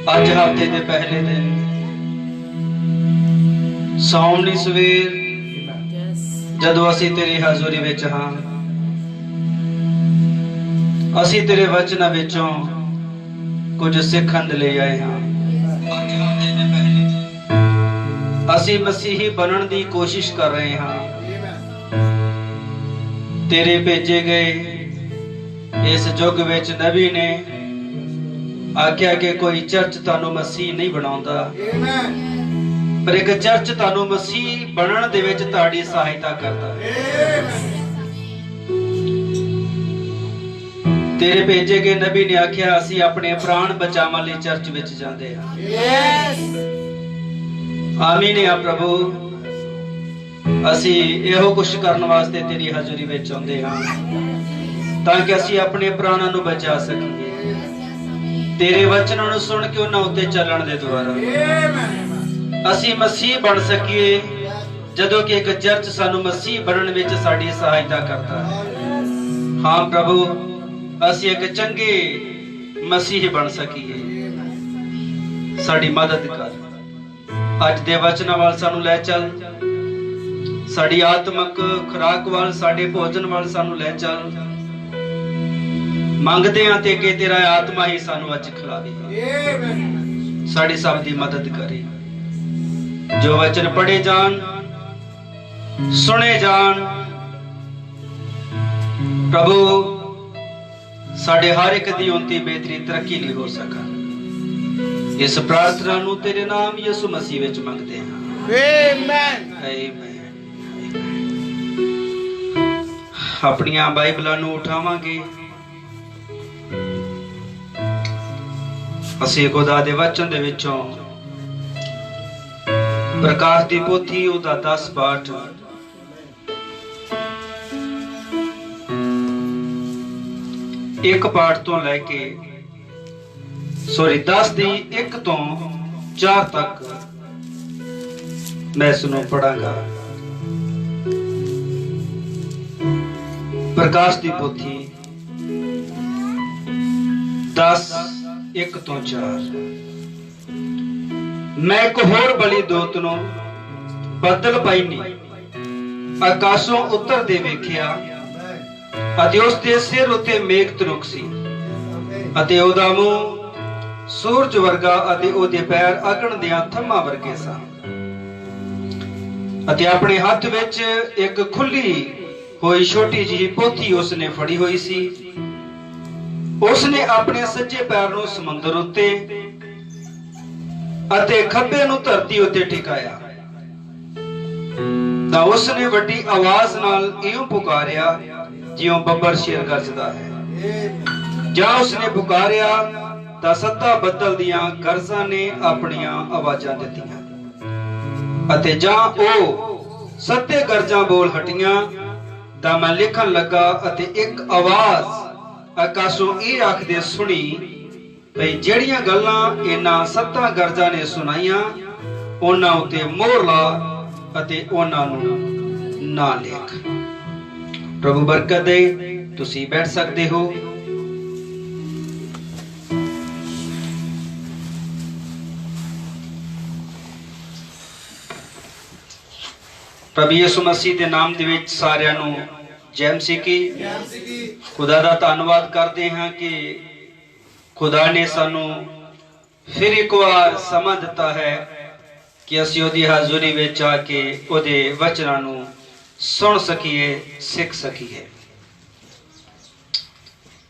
अज हफ्ते के पहले दिन सौमनी सवेर जदों असी तेरी हाज़ुरी विच हां, असी तेरे वचनां विचों कुछ सिखण दे लई आए हां। असी मसीही बनण दी कोशिश कर रहे हां। तेरे भेजे गए इस युग विच नबी ने आख्या कि कोई चर्च तानू मसीह नहीं बनाउंदा, पर एक चर्च तानू मसीह बनण दे विच तुहाडी सहायता करदा है। तेरे भेजे गए नबी ने आख्या असी अपने प्राण बचावन लई चर्च विच जांदे हां। आमीन है प्रभु, असी इहो कुछ करन वास्ते तेरी हाज़ुरी विच आउंदे हां ताकि असी अपने प्राणां नूं बचा सकीए, तेरे वचनां नूं सुन के उन्हां उत्ते चलण दे द्वारा असी मसीह बन सकीए, जदों कि एक चर्च सानू मसीह बनण विच साडी सहायता करता है। हाँ प्रभु, असी एक चंगे मसीह बन सकीए, साडी मदद कर। अज दे वचनां वाल सानू लै चल, साडी आत्मक खुराक वाल, साडे भोजन वाल सानू लै चल। मंगदे हां ते कि तेरा आत्मा ही सानू अज खिलावे, साडी सब दी मदद करे। जो वचन पढ़े जान, सुने जान प्रभु, साडे हर एक दी उन्नति बेहतरी तरक्की ली हो सकन। इस प्रार्थना नूं तेरे नाम यीशु मसीह विच मंगदे हां, आमीन आमीन। अपनियां बाइबलां नूं उठावांगे, असीं खुदा दे वचन दे विचों प्रकाश दी पोथी उहदा 10 पाठ एक पाठ तो लैके 10 दी 1 तो 4 तक मैं इसनूं पढ़ांगा। प्रकाश दी पोथी 10 1 तो 4। मैं एक होर बली दूत नूं बदल पाईनी आकाशों उतर दे वेखिया, अते उस दे सिर उत्ते मेघ तरुक सी, अते ओहदा मूंह सूरज वर्गा, अते ओहदे पैर अगन दियां थम्मां वर्गे सन, अते अपने हाथ विच एक खुली हुई छोटी जी पोथी उसने फड़ी हुई सी। उसने अपने सज्जे पैर नूं समुंदर उत्ते अते खब्बे नूं धरती उत्ते टिकाया। तां उसने वड्डी आवाज नाल इउं पुकारिया जिउं बब्बर शेर गरजदा है। जां उसने पुकारिया तां सत्ता बदल दियां गरजां ने अपनियां आवाजां दित्तियां, अते जां ओ सत्ते गरजां बोल हटियां तां मैं लिखण लगा, अते एक आवाज आकाशों ये आखदे सुनी भई जेड़ियां गल्लां इन्हां सत्तां गरजां ने सुनाईयां उन्हां उत्ते मोहर ला अते उन्हां नूं ना लिख। प्रभु बरकत दे, तुसीं बैठ सकते हो। प्रभु यीशु मसीह के नाम दे विच सारियां नूं जय मसीह की। खुदा दा धन्नवाद करते हैं कि खुदा ने सानू फिर एक बार समा दिता है कि असीं ओहदी हाज़ुरी विच आके ओहदे वचनां नूं सुन सकीए, सीख सकीए।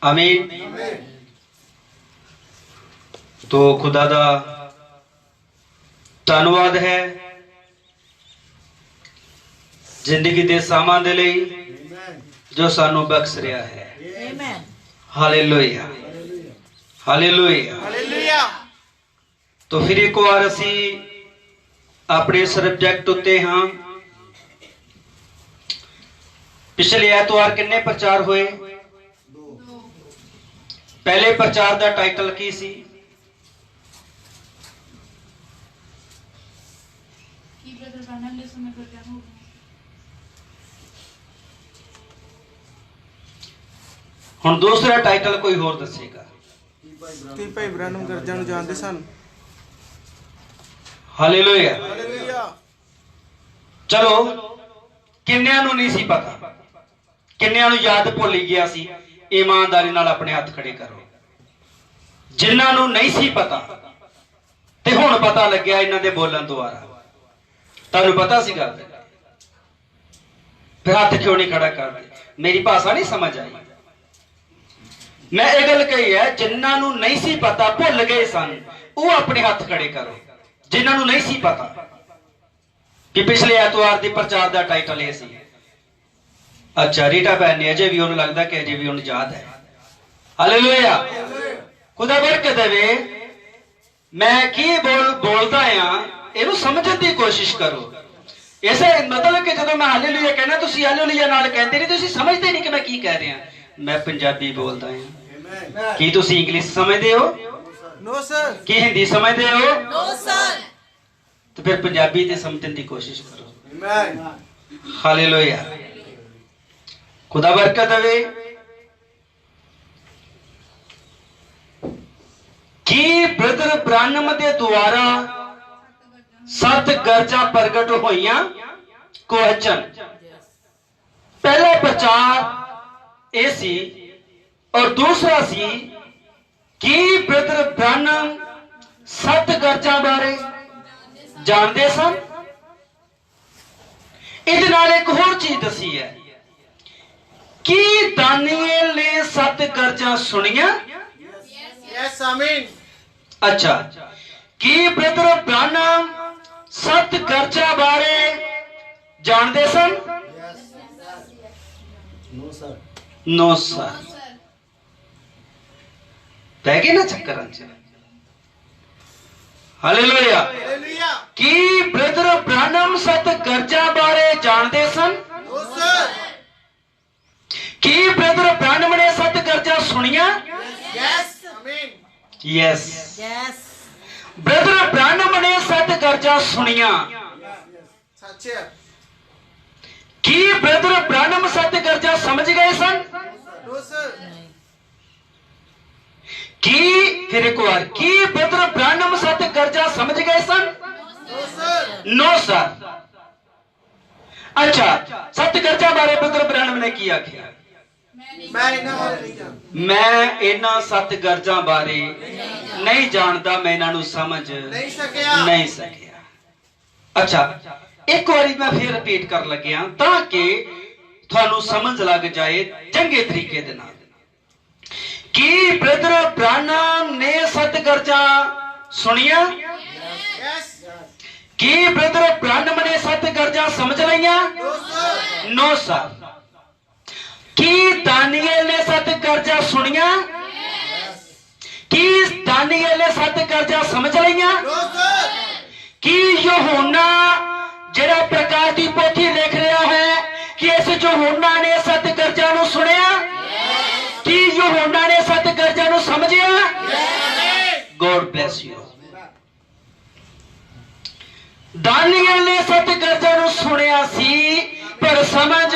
आमीन। तो खुदा दा धन्नवाद है जिंदगी दे सामान दे लई जो सानू बख्श रहा है। Hallelujah hallelujah hallelujah. तो फिर एक बार असी अपने सब्जेक्ट उत्ते हाँ। पिछले ऐतवार किन्ने प्रचार होए? पहले प्रचार का टाइटल की सी? हुण दूसरा टाइटल कोई होर दसेगा। भाई ब्रहणम गरजां नूं जानदे सन। हालेलुया। चलो किन्नियां नूं नहीं सी पता, किन्नियां नूं याद भुल ही गया सी। ईमानदारी नाल अपने हाथ खड़े करो। जिन्हां नूं नहीं सी पता ते हुण पता लग्या इन्हां दे बोलण द्वारा। तुहानूं पता सी गल, फिर हाथ क्यों नहीं खड़ा करते? मेरी भाषा नहीं समझ आई। मैं ये गल कही है, जिन्हां नूं नहीं सी पता भुल गए सन, वो अपने हाथ खड़े करो। जिन्हां नूं नहीं सी पता कि पिछले एतवार दी प्रचार दा टाइटल ये सी। अच्छा, रीटा भैन ने अजे भी उन्हें लगता कि अजे भी उन्हें याद है। हालेलुया, खुदा बरकत देवे। मैं की बोलदा हां, इहनूं समझण दी कोशिश करो। इसे मतलब कि जदों मैं हालेलुया कहना, तुसीं हालेलुया नाल कहंदे नहीं, तुसीं समझदे नहीं कि मैं की कह रहा। मैं पंजाबी बोलदा हां। की तुसीं इंग्लिश समझदे हो? No sir. की हिंदी समझदे हो? No sir. तो फिर पंजाबी ते समझण दी कोशिश करो। हालेलुया, खुदा बरकत देवे। की ब्रदर ब्रानम दे द्वारा 7 गरजा प्रगट होइयां? क्वेश्चन। पहला प्रचार ए सी और दूसरा सी कि ब्रदर ब्रानम 7 गरजा बारे जानते सन। इहदे नाल एक होर चीज दसी है कि दानिएल ने 7 गरजा सुनिया। यस, आमीन। अच्छा, कि ब्रदर ब्रानम 7 गरजा बारे जानते सन? No sir. पै गए ना चक्कर। हालेलुया। कि ब्रदर ब्रानम 7 गरजा बारे जानते सन? No sir. कि ब्रदर ब्रानम ने 7 गरजा सुनिया? यस, आमीन। यस, ब्रदर ब्रानम ने 7 गरजा सुनिया। सच है। कि ब्रदर ब्रानम 7 गरजा समझ गए सन? No sir. कि फिर एक बार, कि ब्रदर ब्रानम 7 गरजा समझ गए सन? No sir. No sir. अच्छा, 7 गरजा बारे ब्रदर ब्रानम ने की आख्या? मैं इन्हां 7 गरजा बारे नहीं जानता, मैं इन्हां नूं समझ नहीं सकिया। अच्छा, एक बारी मैं फिर रिपीट कर लग्या ताकि थानू समझ लग जाए चंगे तरीके दे नाल कि ब्रदर ब्रानम ने 7 गरजा सुनिया। कि ब्रदर ब्रानम ने 7 गरजा समझ लिया? No sir. कि दानिएल ने 7 गरजा सुनिया? कि दानिएल ने 7 गरजा समझ लिया? कि यूहन्ना जेड़ा प्रकाश की पोथी लिख रहा है, कि इस यूहन्ना ने 7 गरजा नूं सुनिया? कि यूहन्ना ने 7 गरजा नूं समझिया? God bless you. दानिएल ने 7 गरजा नूं सुनिया सी पर समझ।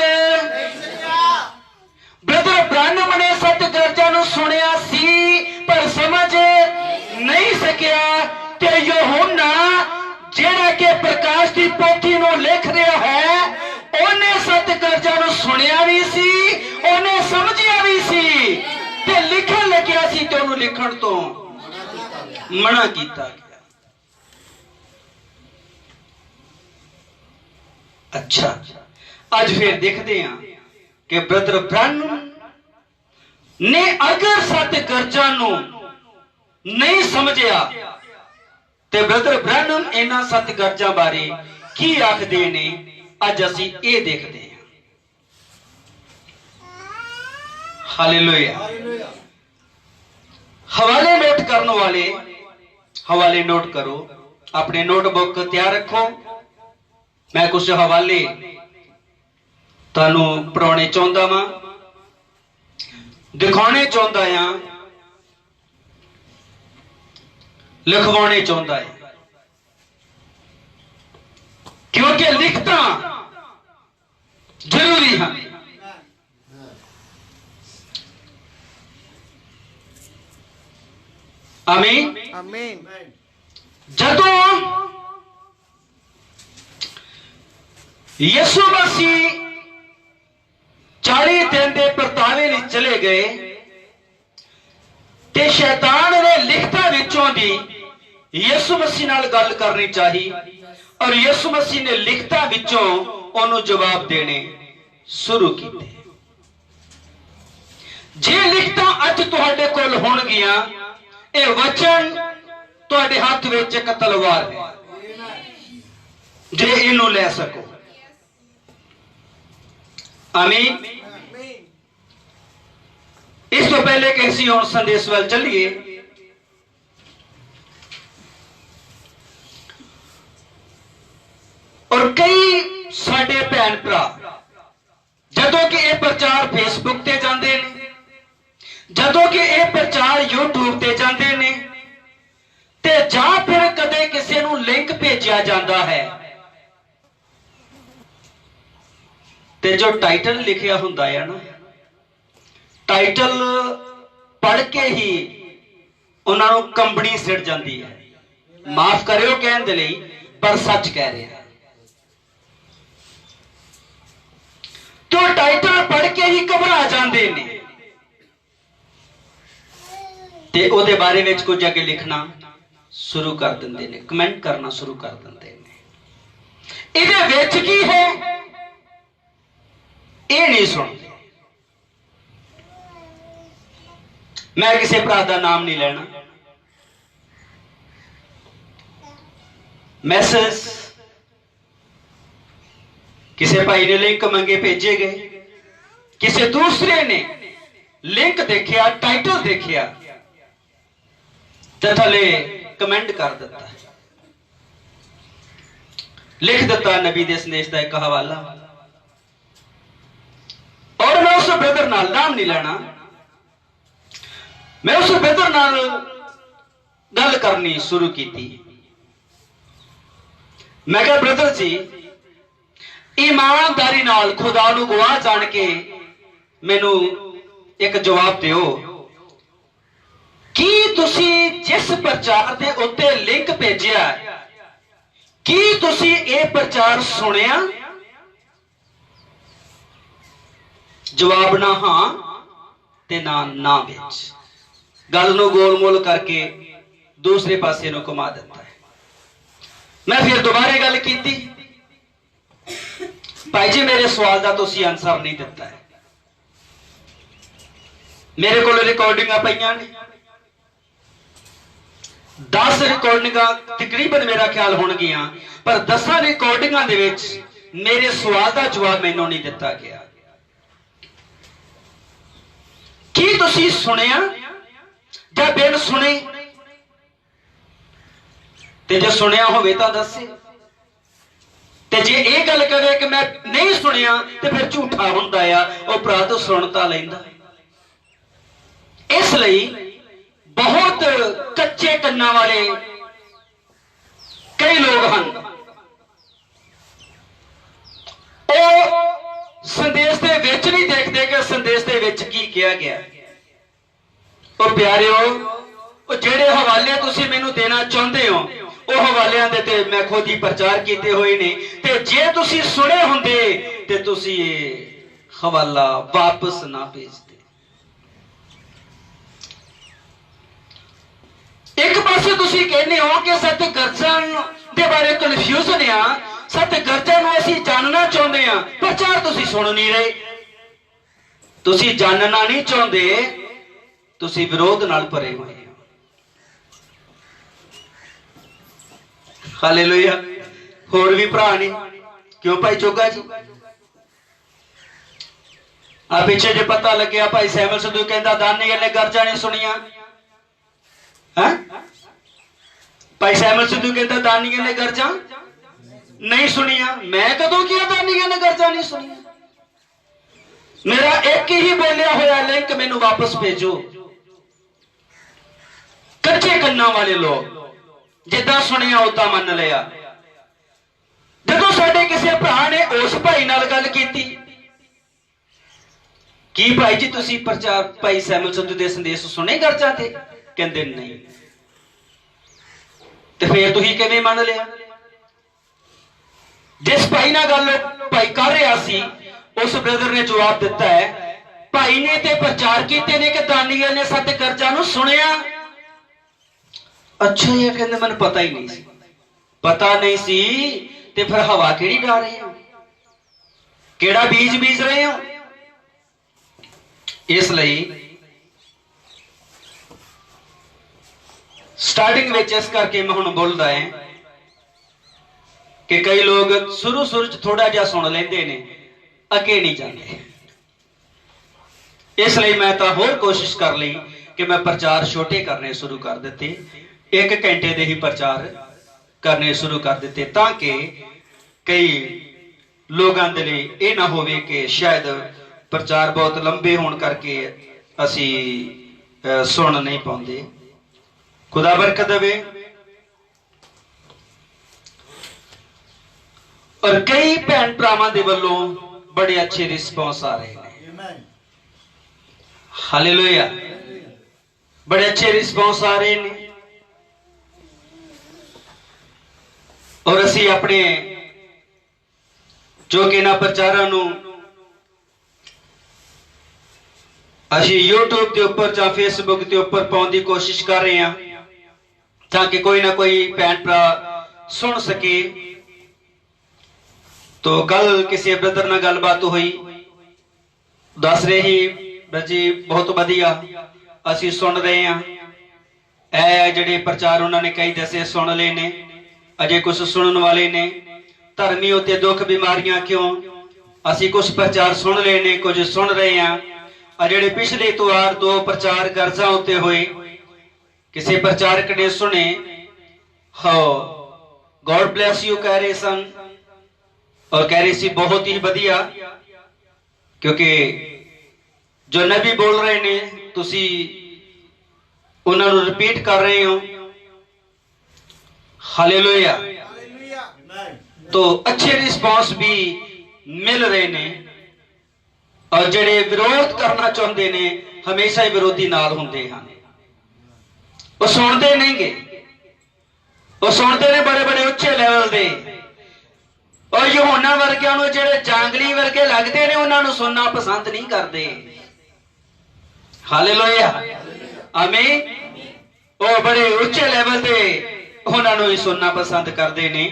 ब्रदर ब्रानम ने 7 गरजा नूं सुनिया सी पर समझ नहीं सकिया। ते यूहन्ना जेड़ा के प्रकाश की पोथी नूं लिख रहा है, उन्हें 7 गरजा नूं सुनिया भी सी, उन्हें समझिया भी सी, ते लिखण लग्या सी ते उन्हें लिखण तो मना कीता गया। अच्छा, अज फिर देखते हैं कि ब्रदर ब्रानम ने अगर 7 गरजा नूं नहीं समझिया ते ब्रदर ब्रानम इन्हां 7 गरजा बारे की आखदे ने, अज असीं ये देखते हैं। हालेलुया। हवाले नोट करने वाले हवाले नोट करो, अपने नोटबुक तैयार रखो। मैं कुछ हवाले तुहानू पढ़ाने चाहता वा, दिखाने चाहता हां, लिखवाने चाहता है, क्योंकि लिखता जरूरी है। आमीन। जदों ਯਿਸੂ ਮਸੀਹ 40 दिन ਦੇ ਪਰਤਾਵੇ ਲਈ ਚਲੇ ਗਏ ਤੇ ਸ਼ੈਤਾਨ ਨੇ ਲਿਖਤਾਂ ਵਿੱਚੋਂ ਦੀ ਯਿਸੂ ਮਸੀਹ ਨਾਲ ਗੱਲ ਕਰਨੀ ਚਾਹੀ ਔਰ ਯਿਸੂ ਮਸੀਹ ਨੇ ਲਿਖਤਾਂ ਵਿੱਚੋਂ ਉਹਨੂੰ ਜਵਾਬ ਦੇਣੇ ਸ਼ੁਰੂ ਕੀਤੇ। ਜੇ ਲਿਖਤਾਂ ਅੱਜ ਤੁਹਾਡੇ ਕੋਲ ਹੋਣਗੀਆਂ, ਇਹ ਵਚਨ ਤੁਹਾਡੇ ਹੱਥ ਵਿੱਚ ਇੱਕ ਤਲਵਾਰ ਹੈ, ਜੇ ਇਹਨੂੰ ਲੈ ਸਕੋ। ਆਮੀਨ। ਇਸ ਤੋਂ ਪਹਿਲੇ ਕਿ ਅਸੀਂ ਹੁਣ ਸੰਦੇਸ਼ ਵੱਲ ਚੱਲੀਏ, ਔਰ ਕਈ ਸਾਡੇ ਭੈਣ ਭਰਾ ਜਦੋਂ ਕਿ ਇਹ ਪ੍ਰਚਾਰ ਫੇਸਬੁੱਕ ਤੇ ਜਾਂਦੇ ਨੇ, ਜਦੋਂ ਕਿ ਇਹ ਪ੍ਰਚਾਰ YouTube ਤੇ ਜਾਂਦੇ ਨੇ, ਤੇ ਜਾਂ ਫਿਰ ਕਦੇ ਕਿਸੇ ਨੂੰ ਲਿੰਕ ਭੇਜਿਆ ਜਾਂਦਾ ਹੈ ਤੇ ਜੋ ਟਾਈਟਲ ਲਿਖਿਆ ਹੁੰਦਾ ਹੈ ਨਾ, ਟਾਈਟਲ ਪੜ੍ਹ ਕੇ ਹੀ ਉਹਨਾਂ ਨੂੰ ਕੰਬਣੀ ਸਿਰ ਜਾਂਦੀ ਹੈ। ਮਾਫ ਕਰਿਓ ਕਹਿਣ ਦੇ ਲਈ, ਪਰ ਸੱਚ ਕਹਿ ਰਿਹਾ। तो टाइटल पढ़ के ही घबरा जाते ने ते ओदे बारे में कुछ अगे लिखना शुरू कर देंगे ने, कमेंट करना शुरू कर देंगे ने। इहदे विच की है ये नहीं सुनते। मैं किसी भरा का नाम नहीं लेना, मैसेज किसी भाई ने लिंक मंगे भेजे गए, किसी दूसरे ने लिंक देखिया, टाइटल देखिया ते थले कमेंट कर दिता, लिख दिता नबी दे संदेश का एक हवाला। और मैं उस ब्रदर नाल नाम नहीं लेना, मैं उस ब्रदर नाल गल करनी शुरू की थी। मैं कहा ब्रदर जी, ईमानदारी नाल खुदा नू गवाह जान के मैनू एक जवाब दिओ कि तुसी जिस प्रचार दे उत्ते लिंक भेजिया, की तुसी ये प्रचार सुनिया? जवाब ना हां ते ना ना विच, गल नू गोल मोल करके दूसरे पासे नू घुमा दिता है। मैं फिर दोबारा गल कीती, भाई जी मेरे सवाल का तुसी आंसर नहीं दिता है। मेरे को रिकॉर्डिंग पईयां ने 10 रिकॉर्डिंग तकरीबन मेरा ख्याल होणगियां, पर 10 रिकॉर्डिंगां दे विच मेरे सवाल का जवाब मैनू नहीं दिता गया। की तुसी सुनिया जां बिन सुने? ते जे सुनिया होवे तां दस्से, ते जे ये गल करे कि मैं नहीं सुनिया तो फिर झूठा हुंदा आ, वो भरा तो सुनता लैंदा। इसलिए बहुत कच्चे कन्ना वाले कई लोग हैं, वो संदेश दे विच नहीं देखते कि संदेश दे विच की किया गया। और प्यारिओ, वो जेड़े हवाले तुसी मैनू देना चाहते हो, ਉਹ ਹਵਾਲਿਆਂ ਦੇ ਤੇ ਮੈਂ ਖੁਦ ਹੀ ਪ੍ਰਚਾਰ ਕੀਤੇ ਹੋਏ ਨੇ, ਤੇ ਜੇ ਤੁਸੀਂ ਸੁਣੇ ਹੁੰਦੇ ਤੇ ਤੁਸੀਂ ਇਹ ਹਵਾਲਾ ਵਾਪਸ ਨਾ ਭੇਜਦੇ। ਇੱਕ ਪਾਸੇ ਤੁਸੀਂ ਕਹਿੰਦੇ ਹੋ ਕਿ ਸਤ ਗਰਜਨ ਦੇ ਬਾਰੇ ਕਨਫਿਊਜ਼ਨ ਆ, ਸਤ ਗਰਜਨ ਨੂੰ ਅਸੀਂ ਜਾਣਨਾ ਚਾਹੁੰਦੇ ਆ, ਪ੍ਰਚਾਰ ਤੁਸੀਂ ਸੁਣ ਨਹੀਂ ਰਹੇ। ਤੁਸੀਂ ਜਾਣਨਾ ਨਹੀਂ ਚਾਹੁੰਦੇ, ਤੁਸੀਂ ਵਿਰੋਧ ਨਾਲ ਭਰੇ ਹੋਏ। हालेलुया। होर भी भरा ने, क्यों भाई चोगा जी? आ पिछे जो पता लगे भाई सैमल सिद्धू कहता दानियल ने गर्जा नहीं सुनिया, है? भाई सैमल सिद्धू कहता दानियल ने गर्जा नहीं सुनिया। मैं कदों किया दानियल ने गर्जा नहीं सुनिया? मेरा एक ही बोलिया होया लिंक मैनू वापस भेजो। कच्चे कन्ना वाले लोग जिदा सुनिया उदा मन लिया। जदों साडे किसी भरा ने उस भाई नाल गल कीती कि भाई जी तुसी प्रचार भाई सैमल सिद्धू दे संदेश सुने गर्जा ते? कहंदे नहीं। ते फिर तुसीं किवें मन लिया? जिस भाई ना गल भाई कर रहा सी उस ब्रदर ने जवाब दिता है भाई ने ते प्रचार किए ने कि दानियल ने सत गर्जा नूं सुनिया। अच्छा ये कहंदे मैनूं पता ही नहीं सी। पता नहीं सी ते फिर हवा केड़ी डा रहे हो, केड़ा बीज बीज रहे हो। इसलिए स्टार्टिंग विच इस करके मैं हुण बोलदा है कि कई लोग शुरू च थोड़ा जिहा सुन लेंदे ने, अगे नहीं जाते। इसलिए मैं तो होर कोशिश कर ली कि मैं प्रचार छोटे करने शुरू कर दिते, 1 घंटे दे ही प्रचार करने शुरू कर दिते, ताकि कई लोगों के लिए यह ना होवे कि शायद प्रचार बहुत लंबे होने करके असी सुन नहीं पाते। खुदा बरकत देवे। और कई भैन भरावां दे वल्लों बड़े अच्छे रिस्पॉन्स आ रहे हैं। हालेलुया, बड़े अच्छे रिस्पॉन्स आ रहे हैं। और असी अपने जो कि इन्हां प्रचारां नूं असी यूट्यूब के उपर या फेसबुक के उपर पाउण दी कोशिश कर रहे हैं ताकि कोई ना कोई भैन भरा सुन सके। तो कल किसी ब्रदर नाल गलबात हुई, दस रहे ही जी बहुत वधिया असी सुन रहे हैं। ए जिहड़े प्रचार उन्होंने कई दसे सुन ले ने, अजे कुछ सुनने वाले ने। धर्मी उत्ते दुख बीमारियां क्यों, असी कुछ प्रचार सुन ले ने, कुछ सुन रहे हैं। जिहड़े पिछले इतवार 2 प्रचार गर्जा उत्ते हुए, किसी प्रचारक ने सुने हो गॉड ब्लेस यू कह रहे सन और कह रही सी बहुत ही वधिया, क्योंकि जो नबी बोल रहे ने तुसी उन्हां नूं रिपीट कर रहे हो। हालेलुया। तो अच्छे रिस्पॉन्स भी मिल रहे ने। और जिहड़े विरोध करना चाहते ने हमेशा ही विरोधी नाल हुंदे हन, वो सुनते नहीं गे, वो सुनते ने बड़े बड़े उच्चे लेवल दे। और यूहन्ना वर्गियां नूं जिहड़े जांगली वर्गे लगदे ने उन्हां नूं सुनना पसंद नहीं करते। हालेलुया, आमीन। वो बड़े उच्चे लेवल दे उन्हां नूं ही सुनना पसंद करते ने।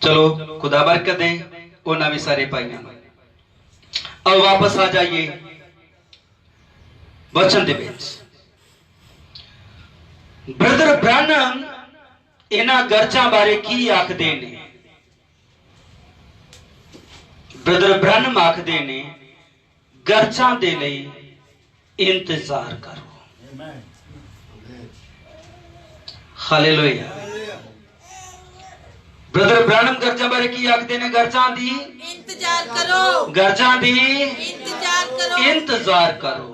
चलो खुदा बरकत दे उन्हां भी सारे भाइयों। अब वापस आ जाइए वचन दे विच। ब्रदर ब्रानम इन्हां गर्जां बारे की आखदे ने? ब्रदर ब्रानम आखदे ने गर्जां दे लई इंतजार करो। हालेलुया। ब्रदर ब्रानम गर्जां बारे की आखदे ने? गर्जां दी इंतजार करो, गर्जां दी इंतजार करो, इंतजार करो।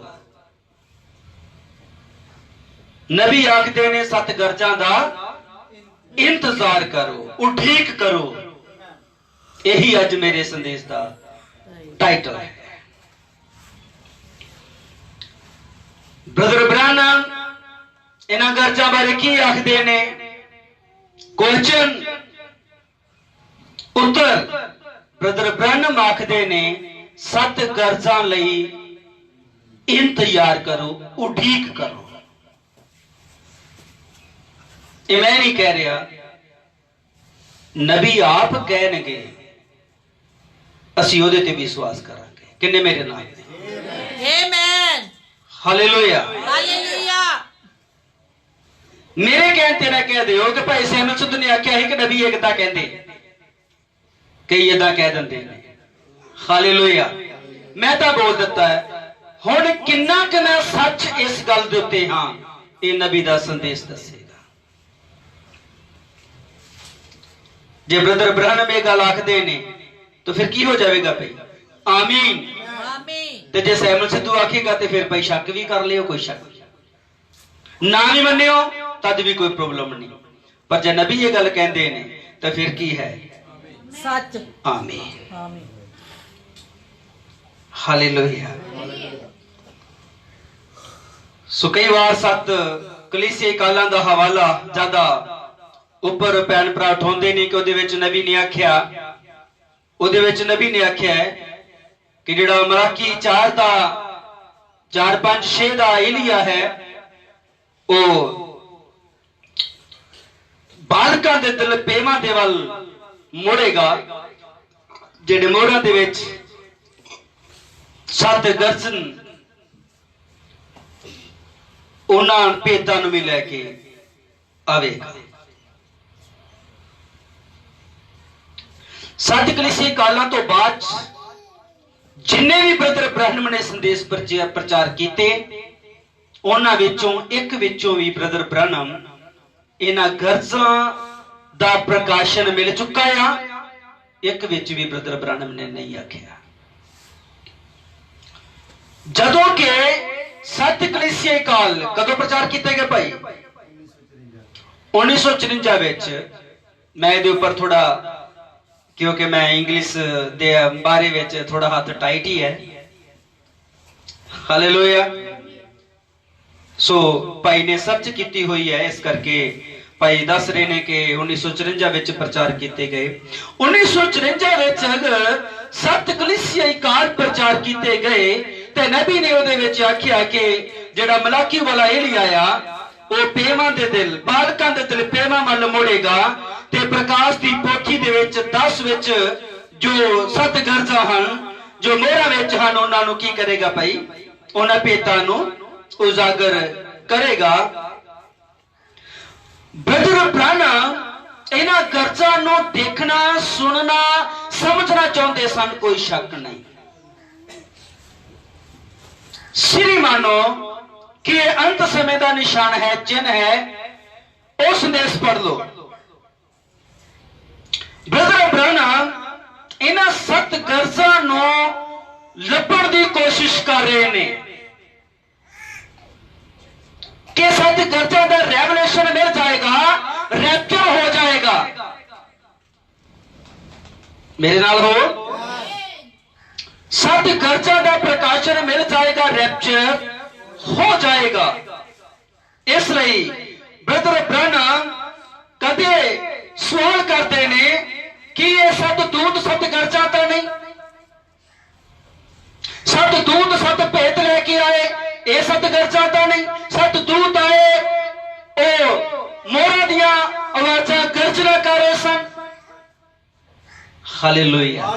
नबी आखदे ने 7 गर्जां दा इंतजार करो, उठीक करो। यही अज मेरे संदेश का टाइटल है। ब्रदर ब्रानम इन्हां गर्जां बारे की आखदे ने? क्वेश्चन उत्तर ब्रदर ब्रानम आखदे ने 7 गर्जां लई इंतजार करो, उठीक करो। ये मैं नहीं कह रहा, नबी आप कहणगे, असीं उहदे ते विश्वास करांगे। किन्ने मेरे नाल? आमीन, हालेलुया, हालेलुया। मेरे कहण ते ना कह दिओ कि भाई सैमुअल सिद्धू ने आख्या है कि नबी एकदा कहंदे, कई इदा कह दिंदे ने। हालेलुया। मैं तो बोल दिता है। हुण किन्ना क मैं सच इस गल दे उत्ते हां, ये नबी दा संदेश दसेगा। जे ब्रदर ब्रानम ये गल आखदे ने तो फिर की हो जाएगा भाई? आमीन। ते जे सैमुअल सिद्धू आखेगा तो फिर भाई शक भी कर लियो, कोई शक ना भी मन्नियो तद भी कोई प्रॉब्लम नहीं। पर जे नबी ये गल कहंदे ने तो फिर की है? सच। आमीन, हालेलुया। सो कई बार 7 कलीसिया कालां दा हवाला ज्यादा ਉੱਪਰ ਭੈਣ ਭਰਾ ਉਠਾਉਂਦੇ ਨਹੀਂ ਕਿ ਉਹਦੇ ਵਿੱਚ ਨਬੀ ਨੇ ਆਖਿਆ, ਉਹਦੇ ਵਿੱਚ ਨਬੀ ਨੇ ਆਖਿਆ ਕਿ ਜਿਹੜਾ ਮਲਾਕੀ 4 ਦਾ 4 5 6 ਦਾ ਏਲੀਆ ਹੈ ਉਹ ਬਾਲਕਾਂ ਦੇ ਦਿਲ ਪੇਮਾਂ ਦੇ ਵੱਲ ਮੋੜੇਗਾ, ਜਿਹੜੇ ਮੋੜਾਂ ਦੇ ਵਿੱਚ 7 ਗਰਜਨ ਉਹਨਾਂ ਭੇਦਾਂ ਨੂੰ ਵੀ ਲੈ ਕੇ ਆਵੇਗਾ। 7 ਕਲੀਸਿਆ ਕਾਲਾਂ ਤੋਂ ਬਾਅਦ ਜਿੰਨੇ ਵੀ ਬ੍ਰਦਰ ਬ੍ਰਹਨਮ ਨੇ ਸੰਦੇਸ਼ ਪ੍ਰਚਾਰ ਕੀਤੇ, ਉਹਨਾਂ ਵਿੱਚੋਂ ਇੱਕ ਵਿੱਚੋਂ ਵੀ ਬ੍ਰਦਰ ਬ੍ਰਹਨਮ ਇਹਨਾਂ ਗਰਜਾਂ ਦਾ ਪ੍ਰਕਾਸ਼ਨ ਮਿਲ ਚੁੱਕਾ ਆ, ਇੱਕ ਵਿੱਚ ਵੀ ਬ੍ਰਦਰ ਬ੍ਰਹਨਮ ਨੇ ਨਹੀਂ ਆਖਿਆ। ਜਦੋਂ ਕਿ 7 ਕਲੀਸਿਆ ਕਾਲ ਕਦੋਂ ਪ੍ਰਚਾਰ ਕੀਤੇ ਗਏ ਭਾਈ? 1954 ਵਿੱਚ। ਮੈਂ ਇਹਦੇ ਉੱਪਰ ਥੋੜਾ, ਕਿਉਂਕਿ ਮੈਂ ਇੰਗਲਿਸ਼ ਦੇ ਬਾਰੇ ਵਿੱਚ ਥੋੜਾ ਹੱਥ ਟਾਈਟ ਹੀ ਹੈ। ਹਾਲੇਲੂਇਆ। ਸੋ ਭਾਈ ਨੇ ਸਰਚ ਕੀਤੀ ਹੋਈ ਹੈ, ਇਸ ਕਰਕੇ ਭਾਈ ਦੱਸ ਰਹੇ ਨੇ ਕਿ 1954 ਵਿੱਚ ਪ੍ਰਚਾਰ ਕੀਤੇ ਗਏ। 1954 ਵਿੱਚ ਅਗਰ 7 ਕਲੀਸਿਆ ਕਾਲ ਪ੍ਰਚਾਰ ਕੀਤੇ ਗਏ ਤੇ ਨਬੀ ਨੇ ਉਹਦੇ ਵਿੱਚ ਆਖਿਆ ਕਿ ਜਿਹੜਾ ਮਲਾਕੀ ਵਾਲਾ ਏਲੀਆ ਆ ਉਹ ਪੇਮਾਂ ਦੇ ਦਿਲ, ਬਾਲਕਾਂ ਦੇ ਦਿਲ ਪੇਮਾਂ ਵੱਲ ਮੋੜੇਗਾ ਤੇ ਪ੍ਰਕਾਸ਼ ਦੀ ਪੋਥੀ ਦੇ ਵਿੱਚ 10 ਵਿੱਚ ਜੋ 7 ਗਰਜਾਂ ਹਨ, ਜੋ ਮੋਹਰਾਂ ਵਿੱਚ ਹਨ, ਉਹਨਾਂ ਨੂੰ ਕੀ ਕਰੇਗਾ ਭਾਈ? ਉਹਨਾਂ ਭੇਦਾਂ ਨੂੰ ਉਜਾਗਰ ਕਰੇਗਾ। ਬ੍ਰਦਰ ਬ੍ਰਹਨਮ ਇਹਨਾਂ ਗਰਜਾਂ ਨੂੰ ਦੇਖਣਾ, ਸੁਣਨਾ, ਸਮਝਣਾ ਚਾਹੁੰਦੇ ਸਨ, ਕੋਈ ਸ਼ੱਕ ਨਹੀਂ। श्रीमानो कि अंत समय का निशान है, चिन्ह है, वो संदेश पढ़ लो। ब्रदर ब्रहनम इन्हां 7 गरजां नूं लभण दी कोशिश कर रहे ने कि 7 गरजां दा रेवलेशन मिल जाएगा, रैप्चर हो जाएगा। मेरे नाल हो, 7 गरजां का प्रकाशन मिल जाएगा, रैप्चर हो जाएगा। इसलिए ब्रदर ब्रहनम कदे सवाल करते ने कि ये 7 दूत 7 गरजां तो नहीं, 7 दूत 7 भेद लेके आए, ये 7 गरजां तो नहीं। 7 दूत आए, ओ मोहरां दियां आवाज़ां गर्जना कर रहे सन। हालेलुया,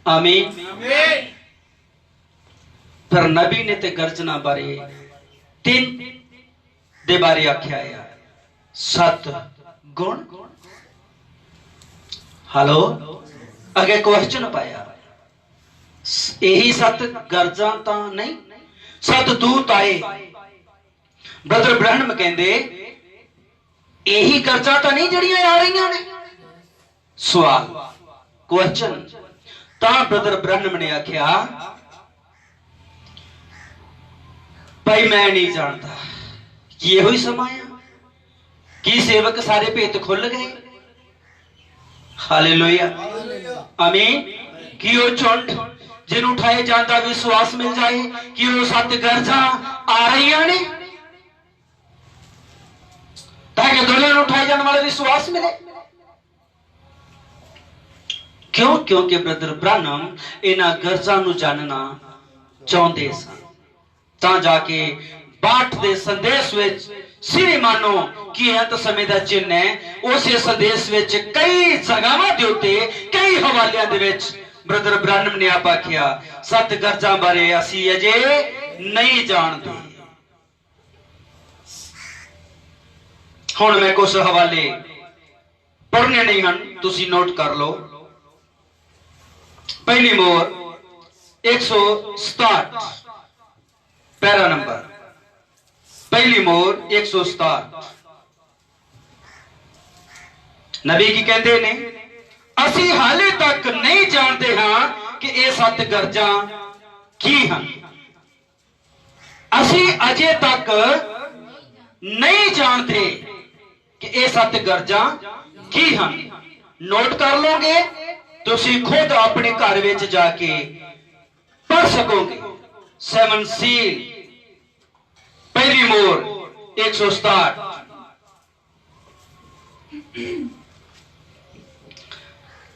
आमीन। पर नबी ने ते गर्जना बारे 3 दे बारे आख्या है, 7 गुण। हेलो, अगे क्वेश्चन पाया, यही 7 गरजां तां नहीं? 7 दूत आए, ब्रदर ब्रहनम कहंदे यही गरजां तां नहीं जड़ियां आ रही ने? सवाल, क्वेश्चन। ता ब्रदर ब्रहनम ने आख्या, भाई मैं नहीं जानता कि यही समा है कि सेवक सारे भेद खुल गए। हालेलुया, आमीन। कि वो झुंड जिन्हों उठाए जाता विश्वास मिल जाए कि वो 7 गरजां आ रही ने, ताकि दुनिया में उठाए जाने वाले विश्वास मिले। क्यों? क्योंकि ब्रदर ब्रहनम इन्हां गरजां नूं जानना चाहुंदे सन, तां जाके बाट दे संदेश विच सिरे मानो कि अंत समय दा चिन्ह है। उस संदेश विच कई जगहां दे उत्ते कई हवालियां दे विच ब्रदर ब्रहनम ने आप आख्या 7 गरजां बारे असीं अजे नहीं जानते। हुण मैं कुछ हवाले पढ़ने नहीं हन, तुसीं नोट कर लो। पहली मोहर 167 पैरा नंबर, पहली मोहर 167। नबी की कहते ने, असी हाले तक नहीं जानते हाँ कि ये 7 गरजां की हैं। असी अजे तक नहीं जानते कि ये 7 गरजां की हैं। नोट कर लोगे, तुसी खुद अपने घर विच जाके पढ़ सकोगे। 7 सील, पहली मोहर 167।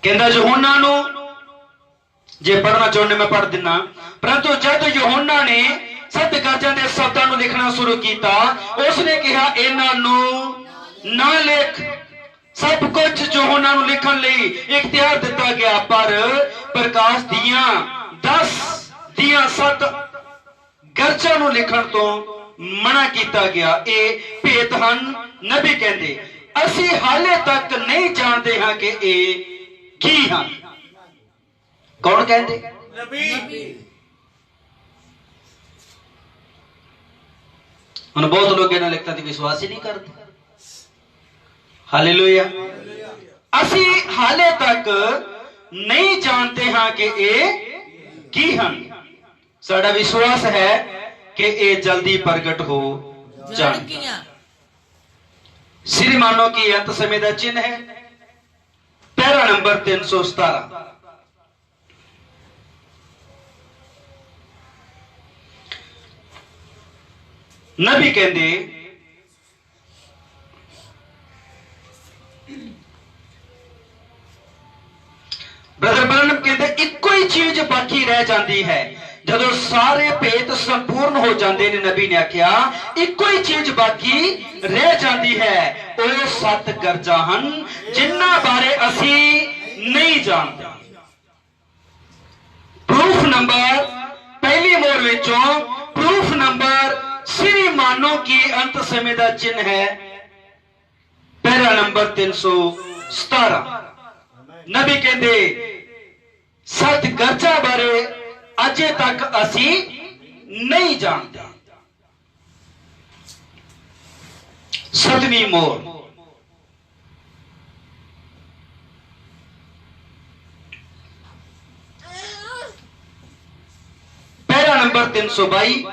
कहता यूहन्ना नू, जे पढ़ना चाहते मैं पढ़ दिना, परंतु जब यूहन्ना ने 7 गरजां दे शब्दां नू लिखना शुरू किया, उसने कहा इन्हां नू ना लिख। सब कुछ यूहन्ना नू लिखण लई इख्तियार दिता गया, पर प्रकाश दियां 7 गरजां नू लिखण तो मना किया गया। ये भेत हन। नबी कहते असी हाले तक नहीं जानते हाँ कि ये की हन। कौन कहते? नबी। हुण बहुत लोग इन्हां लिखतां दी विश्वास ही नहीं करते। हालेलुया। असी हाले तक नहीं जानते हाँ कि ये की हन। साडा विश्वास है कि ये जल्दी प्रगट हो जाएंगे। श्रीमानों की अंत समय का चिन्ह है। Para number 317। नबी कहते ब्रदर ब्रैनम कहते इको ही चीज बाकी रह जाती है जदों सारे भेत संपूर्ण हो जाते ने। नबी ने आख्या इको ही चीज बाकी रह जाती है, वो 7 गरजां हन जिन्हां बारे असी नहीं जानते। प्रूफ नंबर पहली मोहर विचों प्रूफ नंबर श्रीमानों की अंत समय का चिन्ह है। Para number 317। नबी कहते 7 गरजां बारे अजे तक असी नहीं जानते। 7वीं मोहर। Para number 322।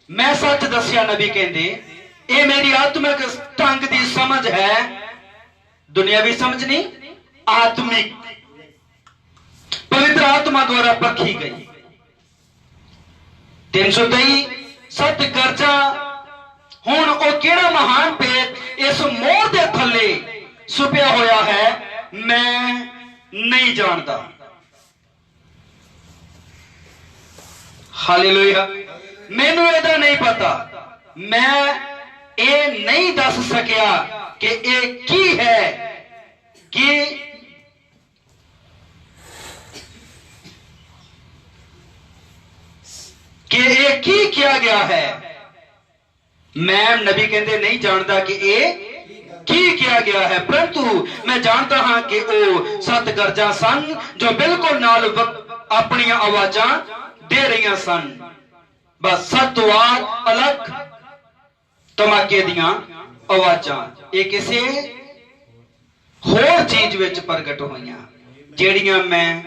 मैं सच दसिया, नबी कहते ये मेरी आत्मिक ढंग की समझ है, दुनियावी समझ नहीं, आत्मिक पवित्र आत्मा द्वारा परखी गई। 323 7 गरजां हुण ओ केड़ा महान भेद इस मोहर दे थल्ले छुपिया होया है, मैं नहीं जानता। हालेलुया। मैनू एदा नहीं पता, मैं ये नहीं दस सकिया कि ये की है, कि ये की किया गया है। मैं नबी कहते नहीं जानता कि ये की किया गया है, परंतु मैं जानता हाँ कि वो 7 गरजां सन जो बिल्कुल नाल अपनी आवाजां दे रही सन। बस 7 वार अलग धमाके दियां आवाजां ये किसी होर चीज विच प्रगट होईयां, जेड़ियां मैं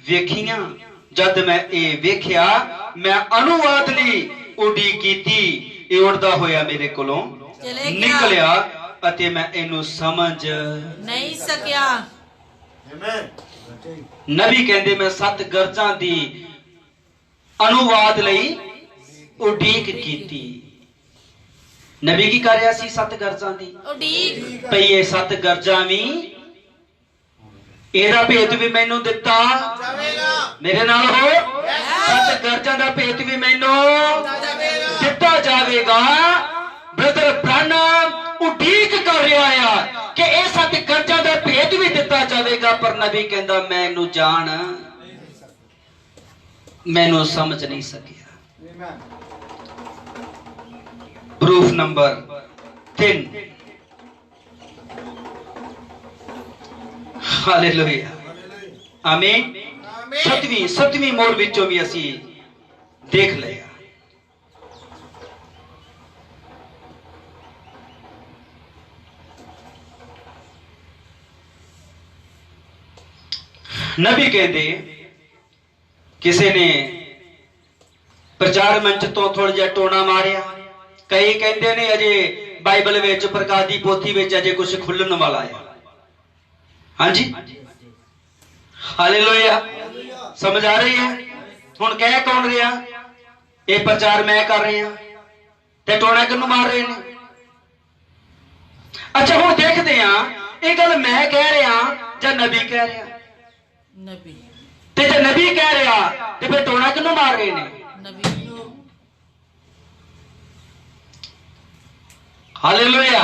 वेखियां। जद मैं ये वेख्या, मैं अनुवाद लई उडी कीती, ये उड़दा होया मेरे कोलों निकलिया अते मैं इनू समझ नहीं सकिया। नबी कहंदे मैं 7 गरजां दी अनुवाद लई उडीक कीती। नबी की कर रहा सी 7 गरजां दी उडीक पई। ये 7 गरजां भी एदा भेद भी मैनू दिता जावेगा। मेरे नाल हो 7 गरजां दा भेद भी मैनू दिता जावेगा। ब्रदर ब्रैनम उडीक कर रहा है कि ये 7 गरजां दा भेद भी दिता जावेगा, पर नबी कहंदा मैनू जान मैनू समझ नहीं सकिया। Proof number 3। हालेलुया आमीन। 7वीं मोहर विचों भी असी देख लिया। नबी कहते किसी ने प्रचार मंच तो थोड़ा जिहा टोना मारिया। कई कहते ने अजे बाइबल विच प्रकाश दी पोथी विच अजे कुछ खुलण वाला है। हाँ जी हालेलुया समझ आ रही है। हुण कह कौन रहा? ये प्रचार मैं कर रहा ते टोना किनू मार रहे ने। अच्छा हुण देखते हैं ये गल मैं कह रहा या नबी कह रहा? नबी ते जे नबी कह रहा ते फिर टोना किनू मार रहे ने? नबी हालेलुया।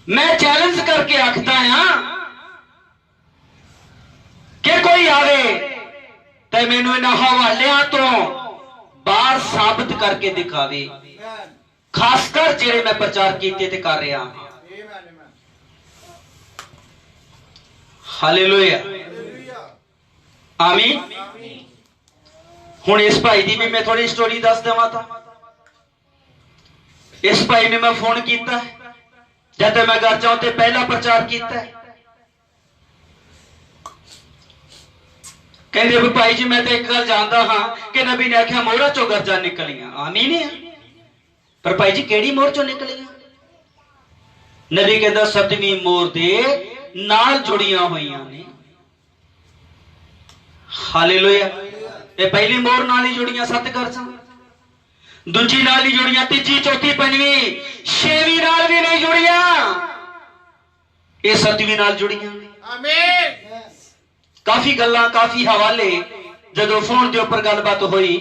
मैं चैलेंज करके आखता हां कि कोई आवे ते मैनू इन्हां हवालियां तो बाहर साबित करके दिखावे, खासकर जेड़े मैं प्रचार कीते ते कर रहा हां। हालेलुया आमीन। हुण इस भाई दी भी मैं थोड़ी स्टोरी दस देवां तां इस भाई ने मैं फोन किया जब मैं घर जाऊं तो पहला प्रचार किया, कहते भी भाई जी मैं तो एक गल जानता हाँ कि नबी ने आख्या मोहरा चो गर्जा निकलियां। आमीन है। पर भाई जी केड़ी मोहर चो निकलियां? नबी कहता 7वीं मोहर दे नाल जुड़ियां हुईयां ने। हालेलुया। ये पहली मोहर नाल ही जुड़ियां 7 गर्जा, दूजी नाल ही जुड़ियां, तीजी चौथी पंजवीं छेवीं नाल भी नहीं जुड़ियां, ये 7वीं नाल जुड़ियां। आमीन। काफी गल्लां काफी हवाले जदों फोन के उपर गलबात हुई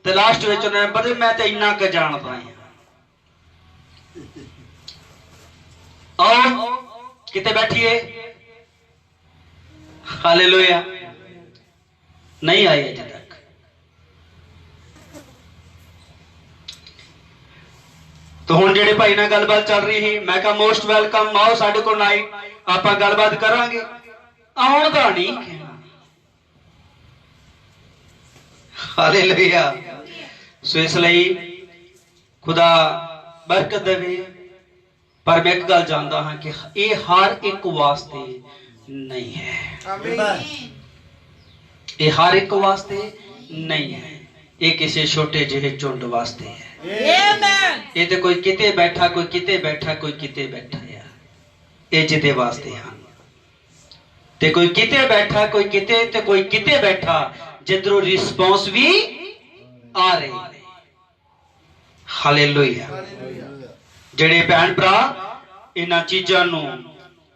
तो लास्ट में उन्होंने बड़े मैं तो इन्ना क जानता हूं। आओ किते बैठिए। हालेलुया। नहीं आए अजे तक। तो हुण जेडे भाई नाल गलबात चल रही है मैं कहा मोस्ट वेलकम, आओ साडे कोल नाइट आपां गलबात करांगे। आउण दा नहीं कहना। हालेलुया। सो इसलिए खुदा बरकत देवे। पर मैं एक गल जानता हाँ कि ये हर एक वास्ते नहीं है, ये हर एक वास्ते नहीं है, ये किसी छोटे जिहे झुंड वास्ते है। ये तो कोई किते बैठा कोई किते बैठा कोई किते बैठा यार, ये जिदे वास्ते हैं ते कोई किते बैठा कोई किते ते कोई किते बैठा जिधरों रिस्पॉन्स भी आ रहे हैं। हालेलुया। जेड़े भैन भरा इन्हां चीजां नूं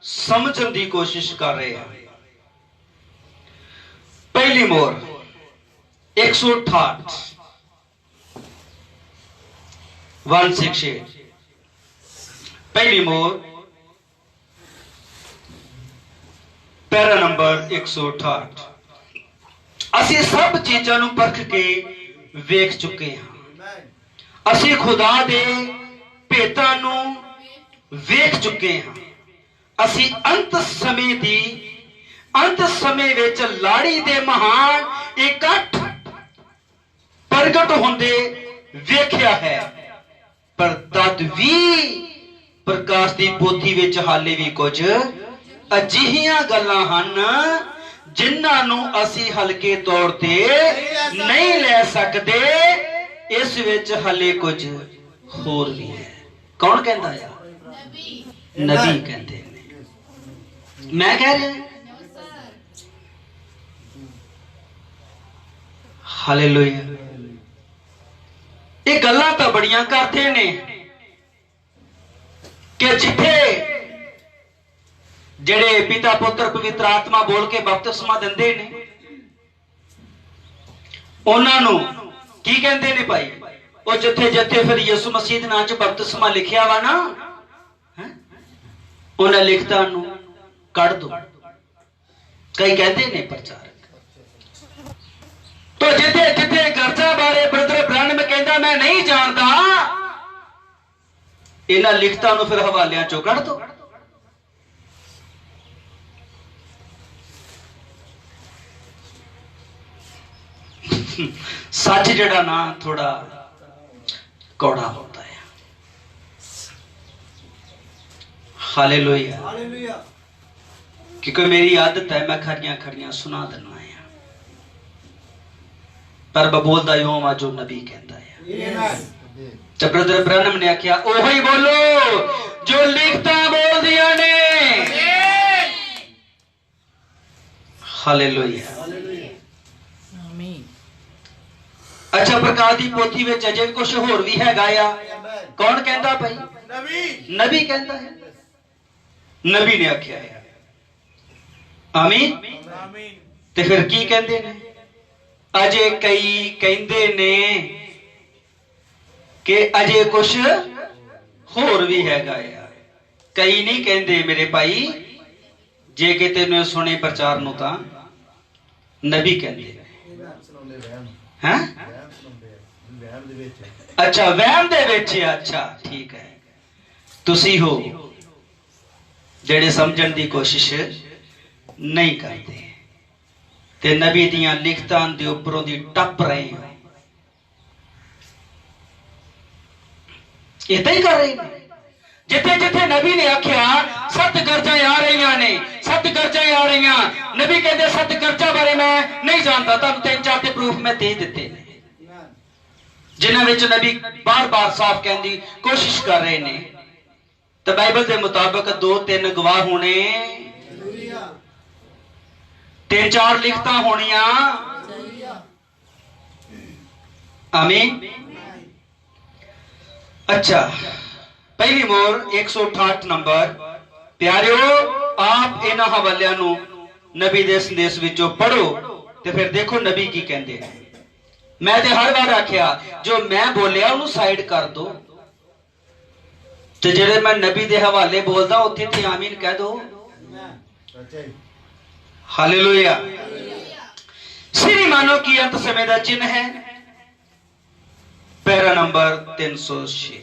समझण दी कोशिश कर रहे हैं। पहली मोहर 168 168 पहली मोहर पैरा नंबर 168। असी सब चीजां नूं परख के वेख चुके हां, असी खुदा दे भेतां नूं वेख चुके हां, असी अंत समय विच लाड़ी दे महान इकट्ठ प्रगट होंदे वेख्या है। पर तद भी प्रकाश दी पोथी विच हाले भी कुछ अजिहियां गल्लां हन जिन्हां नूं असी हल्के तौर ते नहीं ले सकते। इस विच हले कुछ होर भी है। कौन कहता है? नबी कहते हैं। मैं कह रहा हालेलुया। ये गल्लां तां बड़ियां करते ने कि जिथे जेड़े पिता पुत्र पवित्र आत्मा बोल के बपतिस्मा दिंदे ने उन्हां नूं की कहंदे ने भाई? वो जिथे जिथे फिर यीशु मसीह दे नाम च बपतिस्मा लिखिया वा ना, उन्हां लिखतां नूं कढ दो। कई कहते ने प्रचारक। तो जिथे जिथे गर्जा बारे ब्रदर ब्रैनम कहंदा मैं नहीं जानता, इन्हां लिखतां नूं फिर हवालियां चों कढ दो। सच जड़ा ना थोड़ा कौड़ा होता है। हालेलुया। क्योंकि मेरी आदत है मैं खरियां खरियां सुना देना है, पर बोलदा यूं आ जो नबी कहता है। जब ब्रदर ब्रैनम ने आख्या ओही बोलो जो लिखता बोल दिया ने। हालेलुया। अच्छा प्रकाश की पोथी में अजे कुछ होर भी है गाया। कौन कहता भाई? नबी कहता है। नबी ने आख्या है। आमीन। ते फिर की कहंदे ने? अजे कई कहंदे ने कि अजे कुछ होर भी हैगा यार। कई नहीं कहंदे मेरे भाई, जे कि तेन सुने प्रचार नूं तां नबी कहंदे हैं। अच्छा वहम दे विच। अच्छा ठीक है, तुसी हो जेड़े समझण दी कोशिश नहीं करते ते नबी दियां लिखतां दे उपरों दी टप रहे हो। इतना ही कर रहे हैं। जिथे जिथे नबी ने आख्या 7 गरजा आ रही ने, 7 गरजा आ रही, नबी कहते 7 गरजा बारे मैं नहीं जानता। तुहानूं 3-4 ते प्रूफ मैं दे दिते ने, जिन्हां विच नबी बार बार साफ कहने की कोशिश कर रहे ने। तो बाइबल के मुताबिक 2-3 गवाह होने, 3-4 लिखता होनिया। आमीन। अच्छा पहली मोर 168 नंबर। प्यारियो आप इन्हां हवालियां नूं नबी दे संदेश विचों पढ़ो ते फिर देखो नबी की कहंदे ने। मैं ते हर बार आख्या जो मैं बोलिया उन्होंने साइड कर दो, ते जेड़े मैं नबी दे हवाले बोलदा उत्थे ते आमीन कह दो। हालेलुया। श्री मानो की अंत समय का चिन्ह है, पैरा नंबर 306।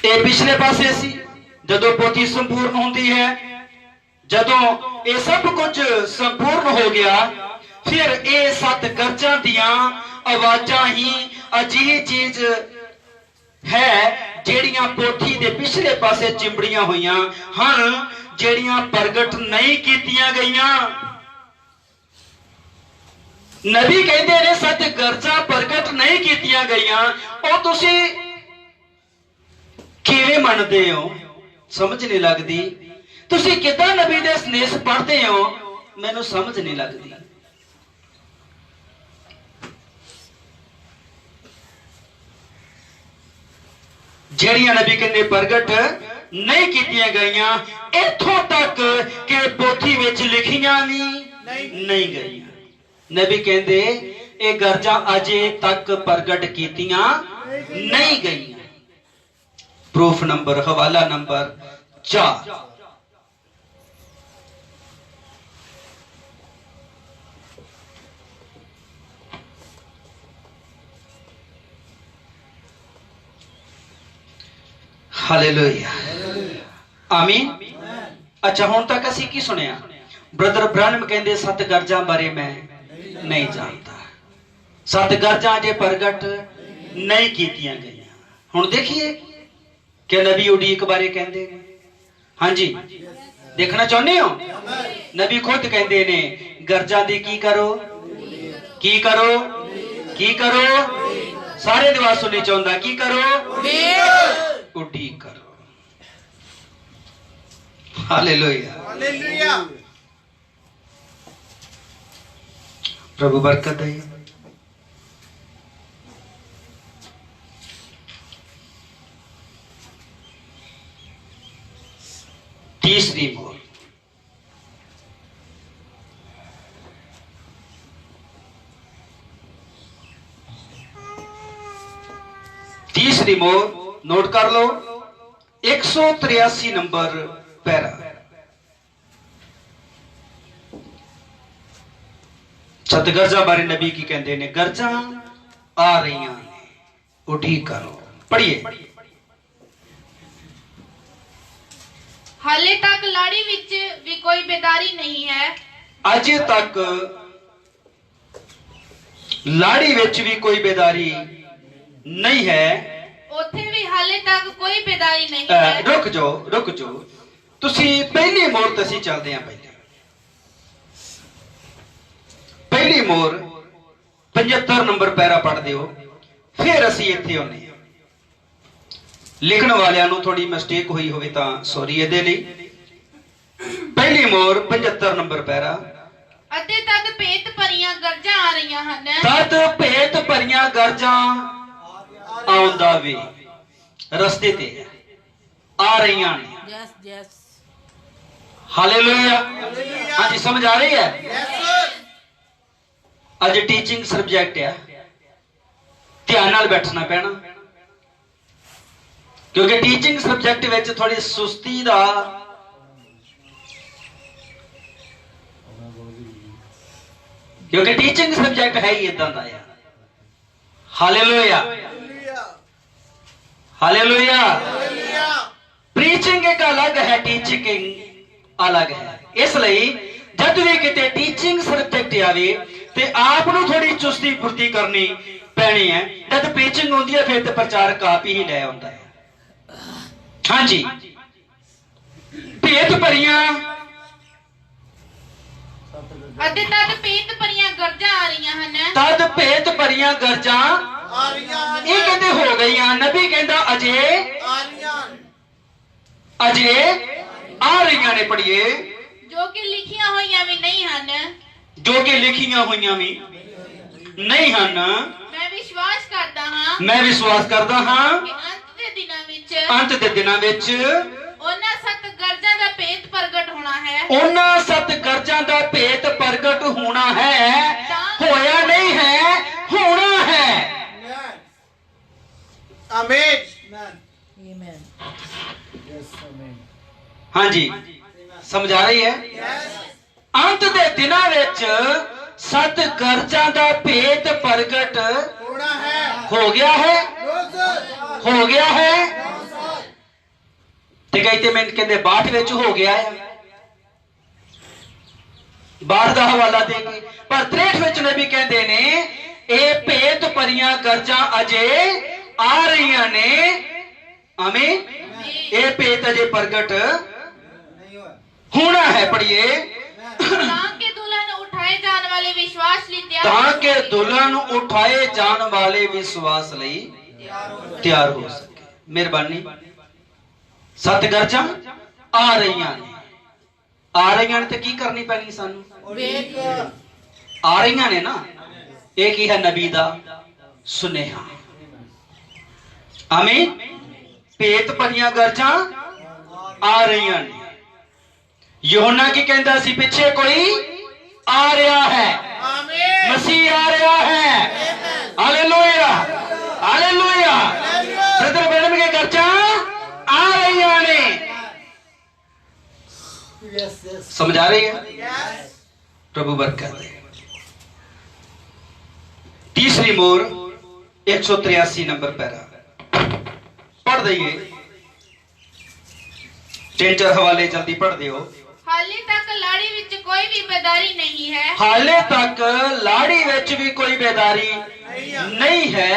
ये पिछले पासे सी जदों पोथी संपूर्ण होती है, जदों ये सब कुछ संपूर्ण हो गया, फिर ये 7 गरजां दियां आवाजां ही अजीब चीज है जेड़ियां पोथी दे पिछले पासे चिंबड़ियां हुईयां हन, जेड़ियां प्रगट नहीं कीतियां गईयां। नबी कहते ने 7 गरजां प्रगट नहीं कीतियां गईयां। ओ तुसी किवें मनदे हो? समझ नहीं लगदी। तुसी किदां नबी दे संदेश पढ़दे हो? मैनूं समझ नहीं लगदी। जेड़ियां नबी कहंदे प्रगट नहीं कीतियां गईयां, इत्थों तक कि पोथी विच लिखियां भी नहीं गईयां। नबी कहंदे ये गरजां अजे तक प्रगट कीतियां नहीं गईयां। प्रूफ नंबर, हवाला नंबर 4। हालेलुया। आमीन। अच्छा हुण तक असीं की सुनिया? ब्रदर ब्रहणम कहंदे 7 गरजां बारे मैं नहीं जानता, 7 गरजां अजे प्रगट नहीं कीतियां गईयां। हुण देखिए कि नबी उड़ीक बारे कहंदे ने। हाँ जी, देखना चाहुंदे हो? नबी खुद कहंदे ने गरजां दी की करो, की करो, की करो। सारे दी आवाज़ सुननी चाहुंदा, की करो? उड़ीक करो। हालेलुया। हालेलुया। प्रभु बरकत दे। तीसरी मोर। तीसरी मोर नोट कर लो, 183 नंबर पैरा। 7 गरजां बारे नबी की कहंदे ने, गरजां आ रही ने, उठी करो। पढ़िए। हाले तक लाड़ी विच भी कोई बेदारी नहीं है। अजे तक लाड़ी विच भी कोई बेदारी नहीं है। उथे भी हाले तक कोई बेदारी नहीं है। रुक जाओ, रुक जाओ। तुसी पहली मोर ते असीं चलदे हां। पहली मोर 75 नंबर पैरा पढ़ दिओ, फिर असीं इत्थे आउणे हां। लिखण वालियां नूं थोड़ी मिस्टेक हुई होवे तां सॉरी इहदे लई। पहली मोर 75 नंबर पैरा। अते तद भेत भरियां गरजां आ रहीਆਂ ਹਨ। तद भेत भरियां गरजां आउंदा वे रस्ते ते आ रही हैं। Yes yes hallelujah. हाँ जी, समझ आ रही है? अज टीचिंग सब्जेक्ट है, ध्यान नाल बैठना पैना, क्योंकि टीचिंग सब्जेक्ट विच थोड़ी सुस्ती दा क्योंकि टीचिंग सब्जेक्ट है ही इदां दा यार। Hallelujah hallelujah. प्रीचिंग एक अलग है, टीचिंग अलग है। इसलिए जब भी किते टीचिंग सब्जेक्ट आवे ते आप नूं थोड़ी चुस्ती फुर्ती करनी पैनी है। जब प्रीचिंग होंदी है फिर तो प्रचारक आप ही लै आउंदा है। हाँ जी, भेत भरियां ਅਤੇ ਤਦ ਭੇਤ ਭਰੀਆਂ ਗਰਜਾਂ ਆ ਰਹੀਆਂ ਹਨ। तद भेत भरियां गरजां आ रहीਆਂ ਹਨ। ਇਹ ਕਹਿੰਦੇ ਹੋ ਗਈਆਂ। ਨਬੀ ਕਹਿੰਦਾ ਅਜੇ ਆ ਰਹੀਆਂ, ਅਜੇ ਆ ਰਹੀਆਂ ਨੇ। ਪੜੀਏ, ਜੋ ਕਿ ਲਿਖੀਆਂ ਹੋਈਆਂ ਵੀ ਨਹੀਂ ਹਨ। ਜੋ ਕਿ ਲਿਖੀਆਂ ਹੋਈਆਂ ਵੀ ਨਹੀਂ ਹਨ। ਮੈਂ ਵਿਸ਼ਵਾਸ ਕਰਦਾ ਹਾਂ ਮੈਂ ਵਿਸ਼ਵਾਸ ਕਰਦਾ ਹਾਂ ਕਿ ਅੰਤ ਦੇ ਦਿਨਾਂ ਵਿੱਚ ਅੰਤ ਦੇ ਦਿਨਾਂ ਵਿੱਚ ਉਹਨਾਂ ਸੱਤ ਗਰਜਾਂ ਦਾ ਭੇਤ ਪ੍ਰਗਟ ਹੋਣਾ ਹੈ। ਉਹਨਾਂ ਸੱਤ ਗਰਜਾਂ ਦਾ ਭੇਤ ਪ੍ਰਗਟ ਹੋਣਾ ਹੈ। ਹੋਇਆ ਨਹੀਂ ਹੈ, ਹੋਣਾ ਹੈ। आमीन। आमीन। हाँ जी, समझ आ रही है? अंत दे दिनां विच सत गरजां दा भेत प्रगट होना है, हो गया है, हो गया है। ते कई ते मिनट कहंदे 62 विच हो गया है, 62 दा हवाला देंगे। पर 63 विच नबी कहंदे ने ਇਹ ਭੇਤ ਭਰੀਆਂ ਗਰਜਾਂ ਅਜੇ ਆ ਰਹੀਆਂ ਨੇ। ਆਮੀਨ। ਇਹ ਭੇਤ ਅਜੇ ਪ੍ਰਗਟ ਹੋਣਾ ਹੈ। ਪੜੀਏ, ताकि दुल्हन उठाए जाने वाले विश्वास ਲਈ ਤਿਆਰ ਤਾਂ ਕਿ ਦੁਲਹਨ ਉਠਾਏ ਜਾਣ ਵਾਲੇ ਵਿਸ਼ਵਾਸ ਲਈ ਤਿਆਰ ਹੋ ਸਕੇ। ਮਿਹਰਬਾਨੀ। ਸੱਤ ਗਰਜਾਂ ਆ ਰਹੀਆਂ ਨੇ। ਆ ਰਹੀਆਂ ਨੇ ਤੇ ਕੀ ਕਰਨੀ ਪੈਣੀ ਸਾਨੂੰ? ਆ ਰਹੀਆਂ ਨੇ ਨਾ। एक ही है नबी दा सुनेहा। आमीन। भेत भरियां गरजां आ रही ने। यूहन्ना की कहंदा सी पिछे कोई आ रहा है, मसीह आ रहा है। Hallelujah hallelujah. ब्रदर ब्रैनम के गरजां आ रही ने। समझ आ रही है? प्रभु बरकत दे। तीसरी मोर 183 नंबर पैरा पढ़ दइए। 3-4 हवाले जल्दी पढ़ दियो। ਹਾਲੇ ਤੱਕ ਲਾੜੀ ਵਿੱਚ ਕੋਈ ਵੀ ਬੇਦਾਰੀ ਨਹੀਂ ਹੈ। हाले तक लाड़ी विच भी कोई बेदारी नहीं है।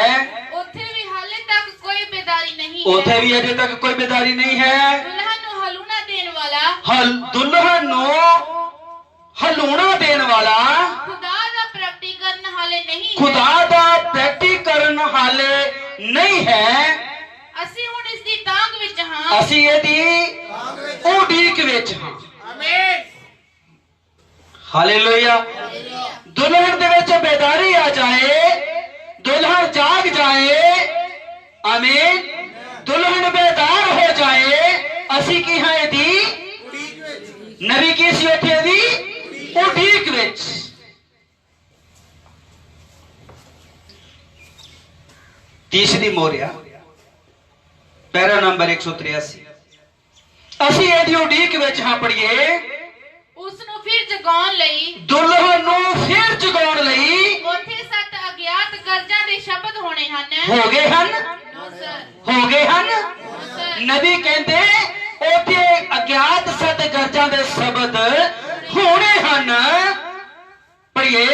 ਉੱਥੇ ਵੀ ਹਾਲੇ ਤੱਕ ਕੋਈ ਬੇਦਾਰੀ ਨਹੀਂ ਹੈ। उथे भी अजे तक कोई बेदारी नहीं है। ਦੁਲਹਨ ਨੂੰ ਹਲੂਣਾ ਦੇਣ ਵਾਲਾ दुल्हन नो हलूणा देन वाला ਖੁਦਾ ਦਾ ਪ੍ਰਗਟੀਕਰਨ ਹਾਲੇ ਨਹੀਂ ਹੈ। खुदा दा प्रैक्टिकरण हाले नहीं है। ਅਸੀਂ ਹੁਣ ਇਸ ਦੀ ਤਾਂਗ ਵਿੱਚ ਹਾਂ। ਅਸੀਂ ਇਹਦੀ ਉਡੀਕ ਵਿੱਚ ਹਾਂ। आमीन। हालेलुया। दुल्हन दे विच बेदारी आ जाए, दुल्हन जाग जाए। आमीन। दुल्हन बेदार हो जाए। ਅਸੀਂ ਕੀ ਹਾਂ? ਇਹਦੀ नबी की सी उठे दी उठीक विच। तीसरी मोरिया पैरा नंबर 183। ਅਸੀਂ ਇਹਦੀ ਉਡੀਕ ਵਿੱਚ ਹਾਂ। ਪੜੀਏ, ਉਸ ਨੂੰ ਫਿਰ ਜਗਾਉਣ ਲਈ ਦੁਲਹਨ ਨੂੰ ਫਿਰ ਜਗਾਉਣ ਲਈ ਉੱਥੇ ਸੱਤ ਅਗਿਆਤ ਗਰਜਾਂ ਦੇ ਸ਼ਬਦ ਹੋਣੇ ਹਨ। ਹੋ ਗਏ ਹਨ, ਨੋ ਸਰ, ਹੋ ਗਏ ਹਨ। No sir. ਨਬੀ ਕਹਿੰਦੇ ਉੱਥੇ ਅਗਿਆਤ ਸੱਤ ਗਰਜਾਂ ਦੇ ਸ਼ਬਦ ਹੋਣੇ ਹਨ। ਪੜੀਏ,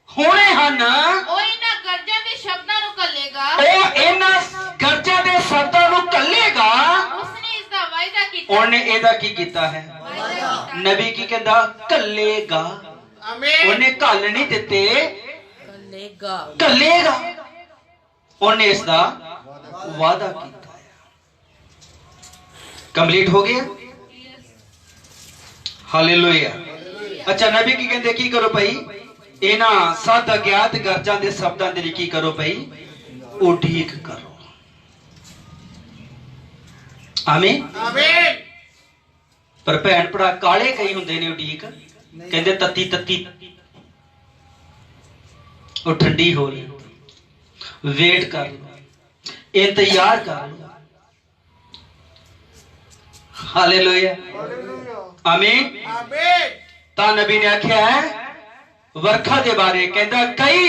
ਹੋਣੇ ਹਨ। ਉਹ ਇਹਨਾਂ ਗਰਜਾਂ ਦੇ ਸ਼ਬਦਾਂ ਨੂੰ ਕੱਲੇਗਾ। ਉਹ ਇਹਨਾਂ ਗਰਜਾਂ ਦੇ ਸ਼ਬਦਾਂ ਨੂੰ ਕੱਲੇਗਾ। ਉਸਨੇ ਇਸ ਦਾ ਵਾਅਦਾ ਕੀਤਾ। ਉਹਨੇ ਇਹਦਾ ਕੀ ਕੀਤਾ ਹੈ? ਵਾਅਦਾ ਕੀਤਾ। ਨਬੀ ਕੀ ਕਹਿੰਦਾ? ਕੱਲੇਗਾ। आमीन। ਉਹਨੇ ਕੱਲ ਨਹੀਂ ਦਿੱਤੇ, कलेगा ਕੱਲੇਗਾ। ਉਹਨੇ ਇਸ ਦਾ ਵਾਅਦਾ ਕੀਤਾ ਹੈ। ਕੰਪਲੀਟ ਹੋ ਗਿਆ। ਹਾਲੇਲੂਇਆ। ਅੱਛਾ, ਨਬੀ ਕੀ ਕਹਿੰਦੇ? ਕੀ ਕਰੋ ਭਾਈ? ਇਹਨਾਂ ਸੱਤ ਅਗਿਆਤ ਗਰਜਾਂ ਦੇ ਸ਼ਬਦਾਂ ਦੇ ਲਈ ਕੀ ਕਰੋ ਭਾਈ? ਉਡੀਕ ਕਰੋ। आमीन। आमीन। पर भैन भरा काले कई हुंदे ने उडीक कहंदे तत्ती तत्ती वो ठंडी हो ले, वेट कर लो, इंतजार कर लो। हालेलुया आमीन। आमीन। ता नबी ने आख्या है वर्खा दे बारे कहंदा कई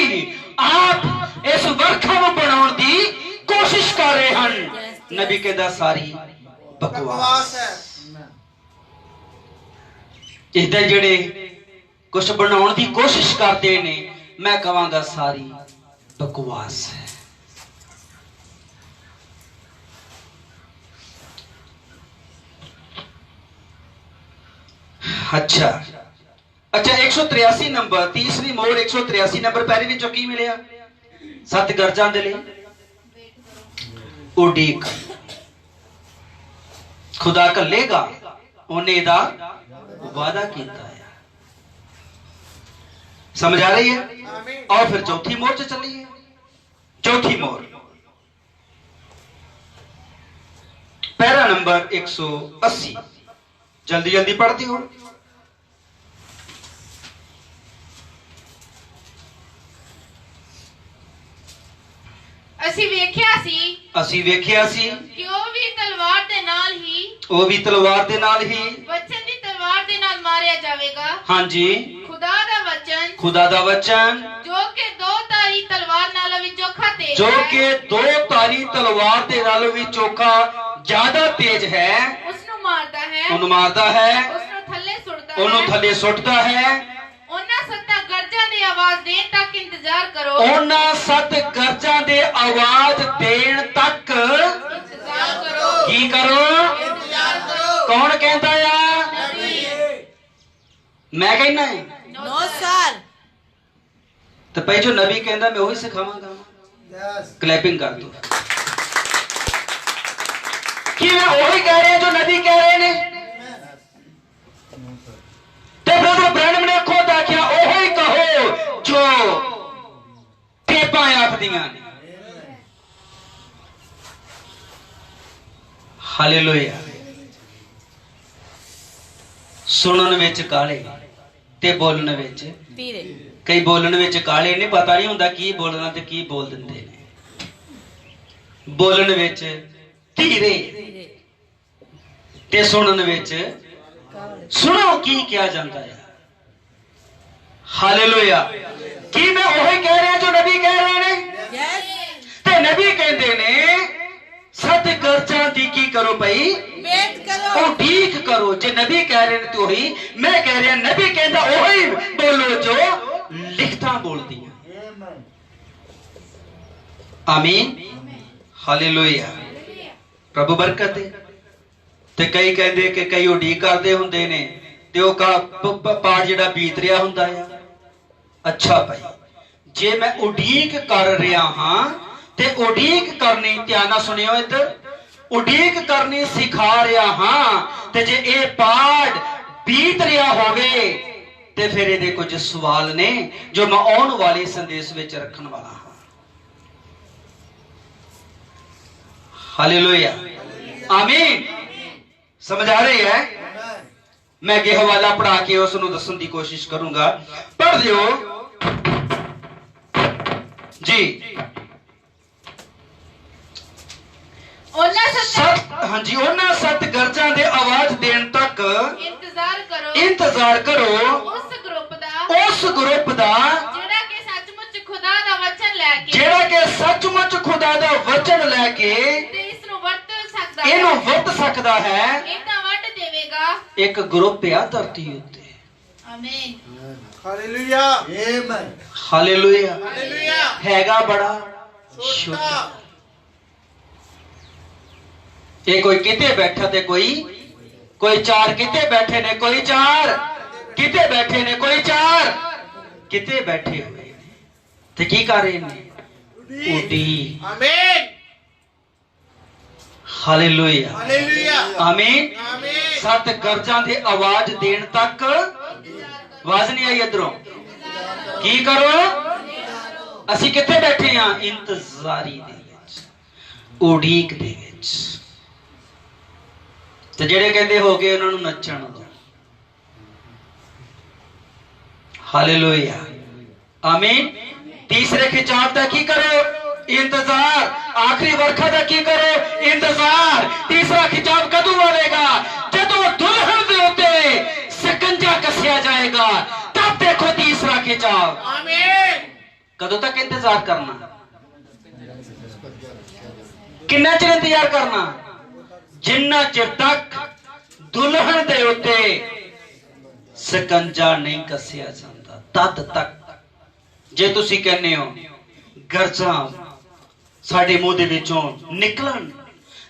आप इस वर्खा नूं बनाउण दी कोशिश कर रहे हैं। नबी कहंदा सारी बकवास है। इधर जेड़े कुछ बनाउण दी कोशिश करते ने मैं कहांगा सारी बकवास है। अच्छा अच्छा 183 नंबर तीसरी मोड़ 183 नंबर पहले विचों की मिलिया 7 गरजां दे लई उडीक खुदा घल्लेगा उन्हें दा वादा कीता है। समझ आ रही है। और फिर चौथी मोड़ से चलिए। चौथी मोड़ पैरा नंबर 180 जल्दी जल्दी पढ़ती हो। ਅਸੀਂ ਵੇਖਿਆ ਸੀ ਕਿ ਉਹ ਵੀ ਤਲਵਾਰ ਦੇ ਨਾਲ ਹੀ ਵਚਨ ਦੀ ਤਲਵਾਰ ਦੇ ਨਾਲ ਮਾਰਿਆ ਜਾਵੇਗਾ। ਹਾਂਜੀ ਖੁਦਾ ਦਾ ਵਚਨ ਜੋ ਕਿ ਦੋ ਧਾਰੀ ਤਲਵਾਰ ਨਾਲੋਂ ਵੀ ਚੋਖਾ ਜ਼ਿਆਦਾ ਤੇਜ਼ ਹੈ ਉਸ ਨੂੰ ਮਾਰਦਾ ਹੈ ਉਹਨੂੰ ਥੱਲੇ ਸੁੱਟਦਾ ਹੈ। ਉਹਨਾਂ 7 ਗਰਜਾਂ ਦੀ ਆਵਾਜ਼ ਦੇਣ ਤੱਕ ਇੰਤਜ਼ਾਰ ਕਰੋ। ਕੀ ਕਰੋ? कौन कहता है? मैं कहना है नो सर। तो भाई जो नबी कहता मैं वही सिखावांगा। क्लैपिंग कर दो कि मैं वही कह रहे हैं जो नबी कह रहे ने। तो ब्रदर ब्रैनम ने खुद आख्या वही कहो जो टेपां आखदियां ने। हालेलुया। सुनन विच काले ते बोलन विच धीरे। कई बोलन विच काले ने पता नहीं हुंदा की बोलना ते की बोल दिंदे ने। बोलन विच धीरे ते सुनन विच सुनो की क्या जांदा है। हालेलुया। की मैं वही कह रहा जो नबी कह रहे ने। ते नबी कहंदे ने 7 गरजां दी की करो भाई वेट करो उडीक करो। जे नबी कह रहे हैं तो ही मैं कह रहा नबी कहता वही बोलो जो लिखता बोल दिया। आमीन। हालेलुया। प्रभु बरकत दे। ते कई कहते कि कई उडीक करते हुंदे ने ते ओ पाठ जिहड़ा बीत रहा हुंदा है। अच्छा भाई जे मैं उडीक कर रहा हां ते उडीक करनी ध्यान नाल सुनियो इधर उडीक करनी सिखा रहा हां ते जे ए पाठ बीत रहा होवे ते फिर इहदे कुछ सवाल ने जो मैं आने वाले संदेश विच रखण वाला हां। हालेलुया। आमीन। समझ आ रही है। मैं अगे हवाला पढ़ा के उसनूं दस्सण दी कोशिश करूंगा। पढ़ दिओ जी। हाँ जी। उन्हां 7 गरजां दे आवाज देण तक इंतजार करो उस ग्रुप दा जेड़ा के सचमुच खुदा दा वचन लैके ते इसनु वरत सकदा है। ਇਹ ਤਾਂ ਵੱਢ ਦੇਵੇਗਾ। एक ग्रुप आ धरती उत्ते। आमीन। हालेलुया। आमीन। हालेलुया। हालेलुया। हैगा बड़ा छोटा। ये कोई किते बैठा ते कोई 4 किते बैठे ने, कोई 4 किते बैठे ने, कोई 4 किते बैठे हुए ते की कर रहे ने उडी। आमीन। हालेलुया। हालेलुया। आमीन। आमीन। 7 गरजां दे आवाज देण तक आवाज नहीं आई। इधरों की करो असी किथे बैठे हां इंतजारी दे विच उडीक दे विच। ਤੇ ਜਿਹੜੇ ਕਹਿੰਦੇ ਹੋ ਗਏ ਉਹਨਾਂ ਨੂੰ ਨੱਚਣ ਦਿਓ। हालेलुया आमीन। तीसरे खिंचाव का की करो इंतजार, आखिरी वर्खा का की करो इंतजार। तीसरा खिंचाव कदों आएगा? जदों दुल्हन दे उत्ते सकंजा कसिया जाएगा, तब देखो तीसरा खिंचाव। आमीन। कदों तक इंतजार करना? कितना चिर इंतजार करना? जिन्ना चिर तक दुल्हन दे उत्ते ਸਕੰਜਾ नहीं कसिया जाता तद तक। जे तुसी कहने हो गरजा साडे मुंह दे विचों निकलन,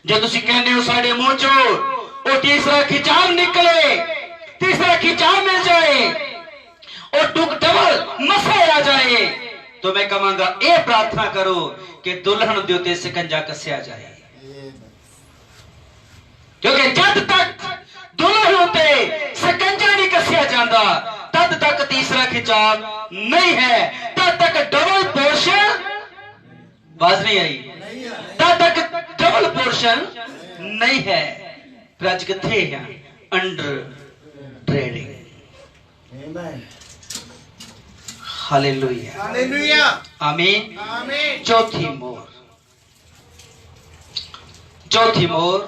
जे तुसी कहने हो साडे मुंह चों ओ तीसरा खिंचाव निकले, तीसरा खिंचाव मिल जाए और टुक डबल मसा आ जाए, तो मैं कहूंगा ये प्रार्थना करो कि दुल्हन दे उत्ते सकंजा कसिया जाए। क्योंकि जब तक दुल्हन उत्ते सकंजा नहीं कसिया जाता तद तक तीसरा खिंचाव नहीं है, तद तक डबल पोर्शन, बाज नहीं आई, तद तक डबल पोर्शन नहीं है। फिर आज किथे हैं? Under trading. हालेलुया हालेलुया आमीन आमीन। चौथी मोर, चौथी मोर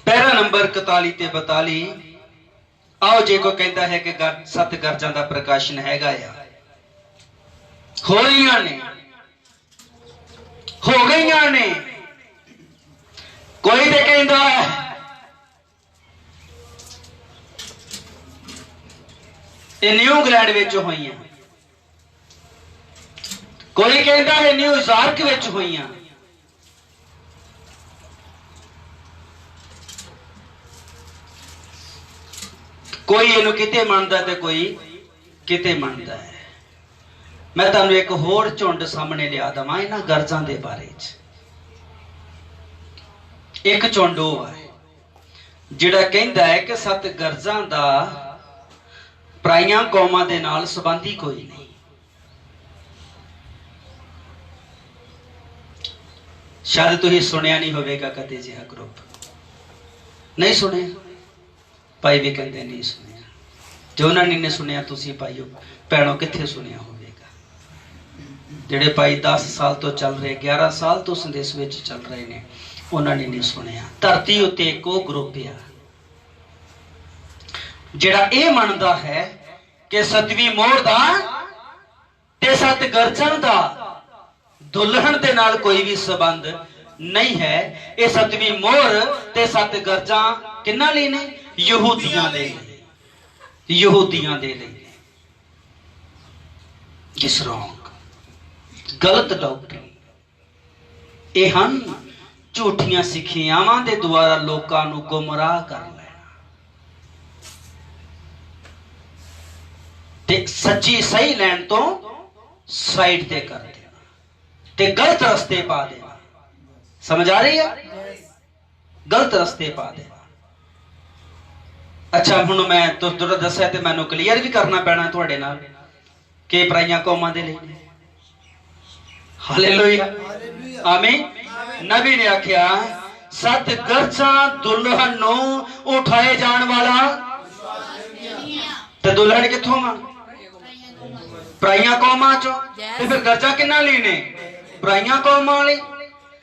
पैरा नंबर 41 ते 42। आओ जे को कहता है कि 7 गरजां दा प्रकाशन हैगा या हो गईयां ने, हो गईयां ने। कोई ते कहता है ये न्यू इंग्लैंड विच होईयां, कोई कहता है न्यूयॉर्क विच होईयां। कोई इनू किते मनदा ते कोई किते मनदा है। मैं तुहानू एक होर झुंड सामने लिया दवां इन्हां गरजां दे बारे च। एक झुंड वो है जिहड़ा कहंदा है कि 7 गरजां दा पराइयां कौमां दे नाल संबंध ही कोई नहीं। शायद तुसीं सुनिया नहीं होवेगा कदे जिहा ग्रुप, नहीं सुनिया? भाई भी कहते नहीं सुनिया। जो उन्होंने सुनिया तुसी भाईओ भैनों किथे सुनिया होवेगा? जेडे भाई 10 साल तो चल रहे, 11 साल तो संदेश विच चल रहे ने, उन्होंने नहीं सुनिया। धरती उत्ते एक वो ग्रुप आ जिहड़ा ये मनदा है कि 7वीं मोहर दा ते 7 गरजां दा दुल्हन दे नाल कोई भी संबंध नहीं है। ये 7वीं मोहर ते 7 गरजां किन्ना लई ने? यहूदियां दे लई, यहूदियां दे लई। जिस रॉन्ग गलत डॉक्टरी ये हन झूठियां सिखियावां दे द्वारा लोकां नूं गुमराह कर लेना ते सच्ची सही लैन तो साइड ते कर देना ते गलत रस्ते पा देना। समझ आ रही है? गलत रस्ते पा देना। अच्छा हुण मैं तुहानूं दस्सिया ते मैनूं क्लीयर भी करना पैना तुहाडे नाल कि पराइयां कौमां दे लई। हालेलुया आमीन। नबी ने आख्या 7 गरजां दुल्हन नूं उठाए जाण वाला, ते दुल्हन कित्थों आ? पराइयां कौमां चों। ते फिर गरजां किन्ना लई ने? पराइयां कौमां लई।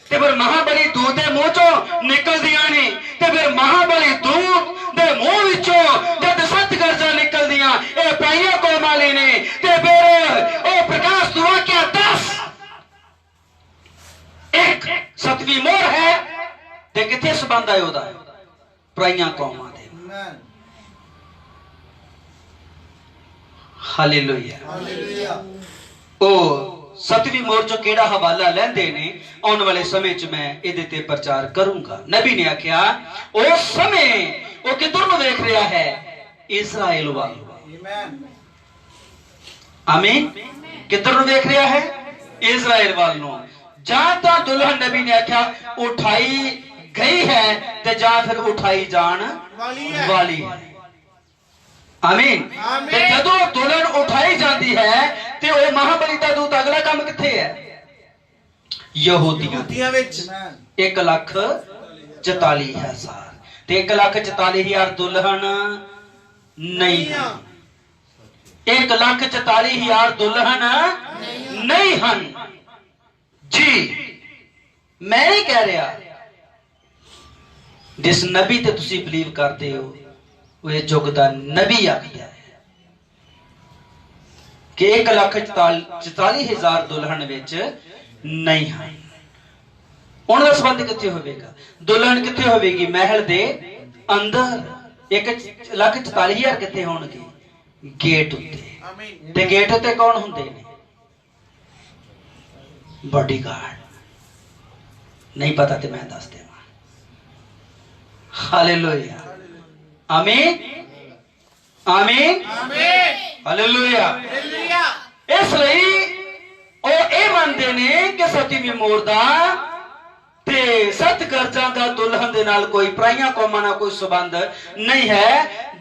ते फिर महाबली दूत दे मुंह चों निकलदियां ने, ते फिर महाबली दूत दे मुंह विचों जद 7 गरजां निकलदियां ए पराइयां कौमां लई ने। ते फिर ओ प्रकाश दुआ क्या 10 एक 7वीं मोहर है ते किथे संबंध है ओदा? पराइयां कौमां दे। Hallelujah hallelujah. ओ 7वीं मोहर चो केड़ा हवाला लेंदे ने आने वाले समय च मैं इहदे ते प्रचार करूंगा। नबी ने आख्या उस समय वो किधर नु देख रहा है? इजराइल वाल। आमीन। किधर नु देख रहा है? इजराइल वाल नु। जां तां दुल्हन नबी ने आख्या उठाई गई है ते जां फिर उठाई जान वाली है। आमीन। ते जदों दुल्हन उठाई जाती है ते ओ महाबली दा दूत अगला काम किथे है? यहूदियां विच 1 लाख 44,000 ਤੇ 1,44,000 दुल्हन नहीं है। 1,44,000 दुल्हन नहीं हन जी। मैं नहीं कह रहा, जिस नबी ते तुसी बिलीव करते हो वो युग दा नबी आखदा है कि 1,44,000 दुल्हन विच नहीं हन। उन्हां दा संबंध कित्थे होवेगा? दुल्हन कित्थे होवेगी? महल दे अंदर। 1,44,000 कित्थे होणगे? गेट उत्ते। ते गेट उत्ते कौन हुंदे ने? बॉडीगार्ड। नहीं पता ते मैं दस देवां। हालेलुया, आमीन आमीन हालेलुया। इसलिए ਉਹ ਇਹ ਮੰਨਦੇ ਨੇ ਕਿ ਸਤੀਵੀਂ ਮੋਰ ਦਾ ਤੇ ਸੱਤ ਗਰਜਾਂ ਦਾ ਦੁਲਹਨ ਦੇ ਨਾਲ ਕੋਈ ਪਰਾਈਆਂ ਕੌਮਾਂ ਨਾਲ ਕੋਈ ਸੰਬੰਧ ਨਹੀਂ ਹੈ।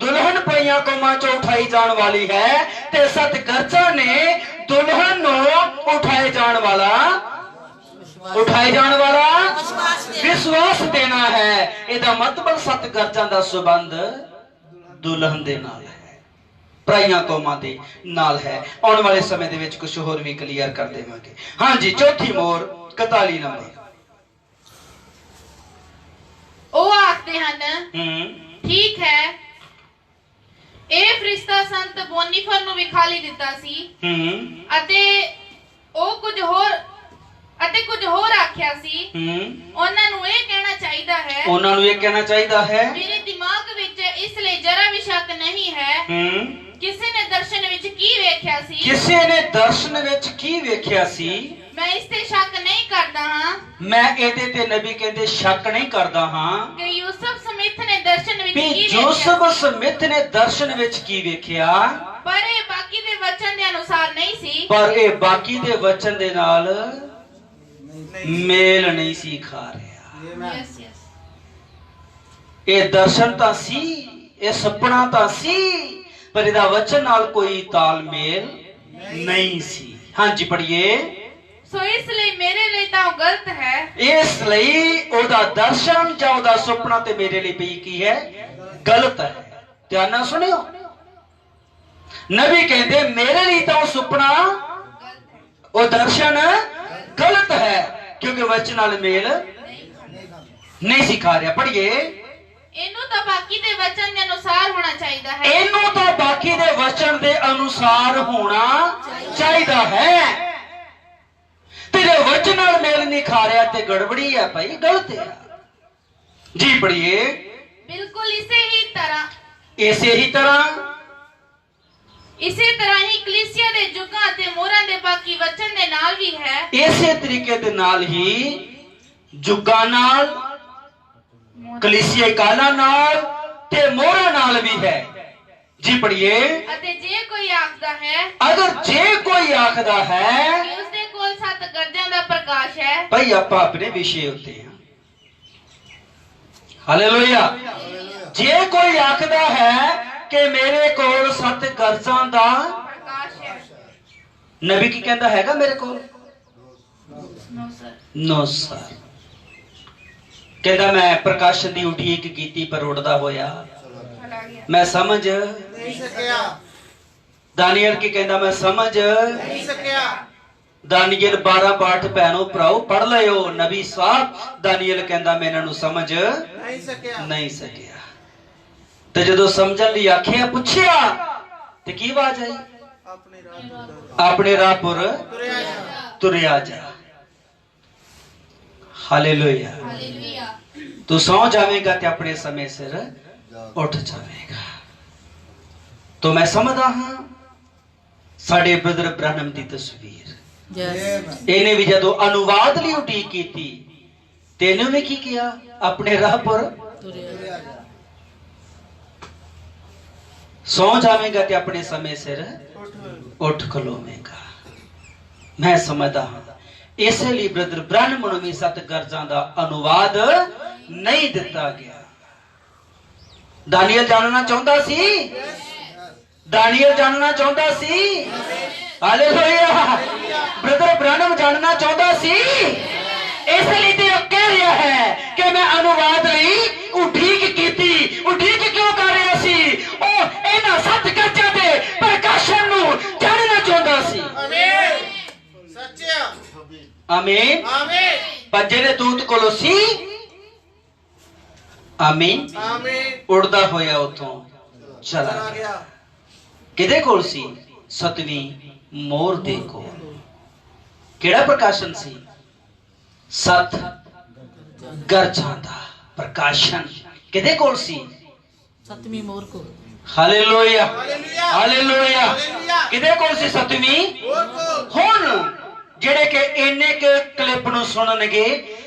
ਦੁਲਹਨ ਪਰਾਈਆਂ ਕੌਮਾਂ ਚੋਂ ਉਠਾਈ ਜਾਣ ਵਾਲੀ ਹੈ ਤੇ ਸੱਤ ਗਰਜਾਂ ਨੇ ਦੁਲਹਨ ਨੂੰ ਉਠਾਏ ਜਾਣ ਵਾਲਾ विश्वास देना है। ਇਹਦਾ ਮਤਲਬ ਸੱਤ ਗਰਜਾਂ ਦਾ ਸੰਬੰਧ ਦੁਲਹਨ ਦੇ ਨਾਲ ਹੈ, ਪਰਾਈਆਂ ਕੌਮਾਂ ਦੇ ਨਾਲ ਹੈ। ਆਉਣ ਵਾਲੇ ਸਮੇਂ ਦੇ ਵਿੱਚ ਕੁਝ ਹੋਰ ਵੀ ਕਲੀਅਰ ਕਰ ਦੇਵਾਂਗੇ। ਹਾਂਜੀ, ਚੌਥੀ ਮੋਹਰ 41 ਨੰਬਰ। ਉਹ ਆਖਦੇ ਹਨ ਠੀਕ ਹੈ, ਇਹ ਫਰਿਸ਼ਤਾ ਸੰਤ ਬੋਨੀਫਰ ਨੂੰ ਵਿਖਾਲੀ ਦਿੱਤਾ ਸੀ ਅਤੇ ਕੁਝ ਹੋਰ ਆਖਿਆ ਸੀ। ਉਹਨਾਂ ਨੂੰ ਇਹ ਕਹਿਣਾ ਚਾਹੀਦਾ ਹੈ ਮੇਰੇ ਦਿਮਾਗ ਵਿੱਚ ਇਸ ਲਈ ਜਰਾ ਵੀ ਸ਼ੱਕ ਨਹੀਂ ਹੈ। ਕਿਸੇ ਨੇ ਦਰਸ਼ਨ ਵਿੱਚ ਕੀ ਵੇਖਿਆ ਸੀ? ਮੈਂ ਇਸ ਤੇ ਸ਼ੱਕ ਨਹੀਂ ਕਰਦਾ ਹਾਂ। ਮੈਂ ਇਹਦੇ ਤੇ ਨਬੀ ਕਹਿੰਦੇ ਸ਼ੱਕ ਨਹੀਂ ਕਰਦਾ ਹਾਂ ਕਿ ਯੂਸਫ ਸਮਿਥ ਨੇ ਦਰਸ਼ਨ ਵਿੱਚ ਕੀ ਵੇਖਿਆ। ਪਰ ਇਹ ਬਾਕੀ ਦੇ ਵਚਨ ਦੇ ਅਨੁਸਾਰ ਨਹੀਂ ਸੀ। ਪਰ ਇਹ ਬਾਕੀ ਦੇ ਵਚਨ ਦੇ ਨਾਲ ਮੇਲ ਨਹੀਂ ਸੀ ਖਾ ਰਿਹਾ। ਇਹ ਦਰਸ਼ਨ ਤਾਂ ਸੀ, ਇਹ ਸੁਪਨਾ ਤਾਂ ਸੀ, ਪਰ ਇਹਦਾ ਵਚਨ ਨਾਲ ਕੋਈ ਤਾਲਮੇਲ ਨਹੀਂ ਸੀ। ਹਾਂਜੀ ਪੜ੍ਹੀਏ। ਸੋ ਇਸ ਲਈ ਮੇਰੇ ਲਈ ਤਾਂ ਉਹ ਗਲਤ ਹੈ। ਇਸ ਲਈ ਉਹਦਾ ਦਰਸ਼ਨ ਜਾਂ ਉਹਦਾ ਸੁਪਨਾ ਤੇ ਮੇਰੇ ਲਈ ਵੀ ਕੀ ਹੈ? ਗਲਤ ਹੈ। ਧਿਆਨ ਨਾਲ ਸੁਣਿਓ, ਨਬੀ ਕਹਿੰਦੇ ਮੇਰੇ ਲਈ ਤਾਂ ਉਹ ਸੁਪਨਾ, ਉਹ ਦਰਸ਼ਨ ਗਲਤ ਹੈ क्योंकि वचन नाल मेल नहीं सिखा रहा। पढ़िए। ਇਹਨੂੰ ਤਾਂ ਬਾਕੀ ਦੇ ਵਚਨ ਦੇ ਅਨੁਸਾਰ ਹੋਣਾ ਚਾਹੀਦਾ ਹੈ। ਇਹਨੂੰ ਤਾਂ ਬਾਕੀ ਦੇ ਵਚਨ ਦੇ ਅਨੁਸਾਰ ਹੋਣਾ ਚਾਹੀਦਾ ਹੈ। ਤੇਰੇ ਵਚਨ ਨਾਲ ਮੇਲ ਨਹੀਂ ਖਾ ਰਿਹਾ ਤੇ ਗੜਬੜੀ ਹੈ ਭਾਈ, ਗਲਤ ਹੈ ਜੀ। ਪੜ੍ਹੀਏ। ਬਿਲਕੁਲ ਇਸੇ ਤਰ੍ਹਾਂ ਹੀ ਕਲੀਸਿਆ ਦੇ ਯੁੱਗਾਂ ਤੇ ਮੋਹਰਾਂ ਦੇ ਬਾਕੀ ਵਚਨ ਦੇ ਨਾਲ ਵੀ ਹੈ। ਇਸੇ ਤਰੀਕੇ ਦੇ ਨਾਲ ਹੀ ਯੁੱਗਾਂ ਨਾਲ, ਕਲੀਸਿਆ ਕਾਲਾਂ ਨਾਲ ਤੇ ਮੋਹਰਾਂ ਨਾਲ ਵੀ ਹੈ ਜੀ। ਪੜ੍ਹੀਏ। ਅਤੇ ਜੇ ਕੋਈ ਆਖਦਾ ਹੈ, ਅਗਰ ਜੇ ਕੋਈ ਆਖਦਾ ਹੈ ਕਿ ਉਸਦੇ ਕੋਲ ਸੱਤ ਗਰਜਾਂ ਦਾ ਪ੍ਰਕਾਸ਼ ਹੈ। ਭਾਈ ਆਪਾਂ ਆਪਣੇ ਵਿਸ਼ੇ ਉੱਤੇ ਹਾਂ। ਹਾਲੇਲੂਇਆ। ਜੇ ਕੋਈ ਆਖਦਾ ਹੈ ਕਿ ਮੇਰੇ ਕੋਲ ਸੱਤ ਗਰਜਾਂ ਦਾ ਪ੍ਰਕਾਸ਼ ਹੈ, ਨਬੀ ਕੀ ਕਹਿੰਦਾ ਹੈਗਾ ਮੇਰੇ ਕੋਲ? No sir. ਕਹਿੰਦਾ ਮੈਂ ਪ੍ਰਕਾਸ਼ਨ ਦੀ ਉਡੀਕ ਕੀਤੀ ਪਰ ਉੜਦਾ ਹੋਇਆ ਮੈਂ ਸਮਝ ਨਹੀਂ ਸਕਿਆ। ਦਾਨੀਏਲ ਕੀ ਕਹਿੰਦਾ? ਮੈਂ ਸਮਝ ਨਹੀਂ ਸਕਿਆ। ਦਾਨੀਏਲ 12 ਪਾਠ ਭੈਣੋ ਭਰਾਓ ਪੜ ਲਿਓ। ਨਬੀ ਸਾਹਿਬ ਦਾਨੀਏਲ ਕਹਿੰਦਾ ਮੈਂ ਇਹਨਾਂ ਨੂੰ ਸਮਝ ਨਹੀਂ ਸਕਿਆ। ਤੇ ਜਦੋਂ ਸਮਝਣ ਲਈ ਆਖਿਆ, ਪੁੱਛਿਆ ਤੇ ਕੀ ਆਵਾਜ਼ ਆਈ? ਆਪਣੇ ਰਾਹ ਪੁਰ ਤੁਰਿਆ ਜਾ। ਹਾਲੇਲੂਇਆ। ਤੂੰ ਸੌ ਜਾਵੇਗਾ ਤੇ ਆਪਣੇ ਸਮੇਂ ਸਿਰ ਉੱਠ ਜਾਵੇਗਾ। तो मैं समझदा हां साडे ब्रदर ब्रहणम दी तस्वीर इन्हें भी जदों अनुवाद लई उटीक कीती तेने में की किया अपने राह पर सौ जावेगा ते अपने समय सिर उठ खलोवेगा। मैं समझदा हां इसलिए ब्रदर ब्रहणम नूं भी सत गरजां दा अनुवाद नहीं दिता गया। दानियल जानना चाहता सी, दानियल जानना चाहता सी, हालेलुया। ब्रदर ब्रहणम जानना चाहता सी, इसलिए ते कह रहा है कि मैं अनुवाद ਲਈ ਉਡੀਕ ਕੀਤੀ। ਉਡੀਕ ਕਿਉਂ ਕਰ ਰਿਹਾ ਸੀ? ਉਹ ਇਹਨਾਂ 7 ਗੱਜਾਂ ਦੇ ਪ੍ਰਕਾਸ਼ਨ ਨੂੰ ਜਾਣਨਾ ਚਾਹੁੰਦਾ ਸੀ। ਆਮੀਨ। ਸੱਚਿਆ। ਆਮੀਨ। ਆਮੀਨ। ਪਰ ਜਿਹੜੇ ਦੂਤ ਕੋਲੋਂ ਸੀ ਆਮੀਨ ਆਮੀਨ। ਉੜਦਾ ਹੋਇਆ ਉਥੋਂ ਚਲਾ ਗਿਆ। ਕਿਹਦੇ ਕੋਲ ਸੀ? 7ਵੀਂ ਮੋਹਰ ਦੇ ਕੋਲ। ਕਿਹੜਾ ਪ੍ਰਕਾਸ਼ਨ ਸੀ? 7 ਗਰਜਾਂ ਦਾ ਪ੍ਰਕਾਸ਼ਨ ਕਿਹਦੇ ਕੋਲ ਸੀ? 7ਵੀਂ ਮੋਹਰ ਕੋ। Hallelujah hallelujah. ਹਾਲੇਲੂਇਆ। ਹਾਲੇਲੂਇਆ। ਕਿਹਦੇ ਕੋਲ ਸੀ 7ਵੀਂ? ਹੋਰ ਕੋ। ਹੁਣ ਜਿਹੜੇ ਕਿ ਇੰਨੇ ਕੇ ਕਲਿੱਪ ਨੂੰ ਸੁਣਨਗੇ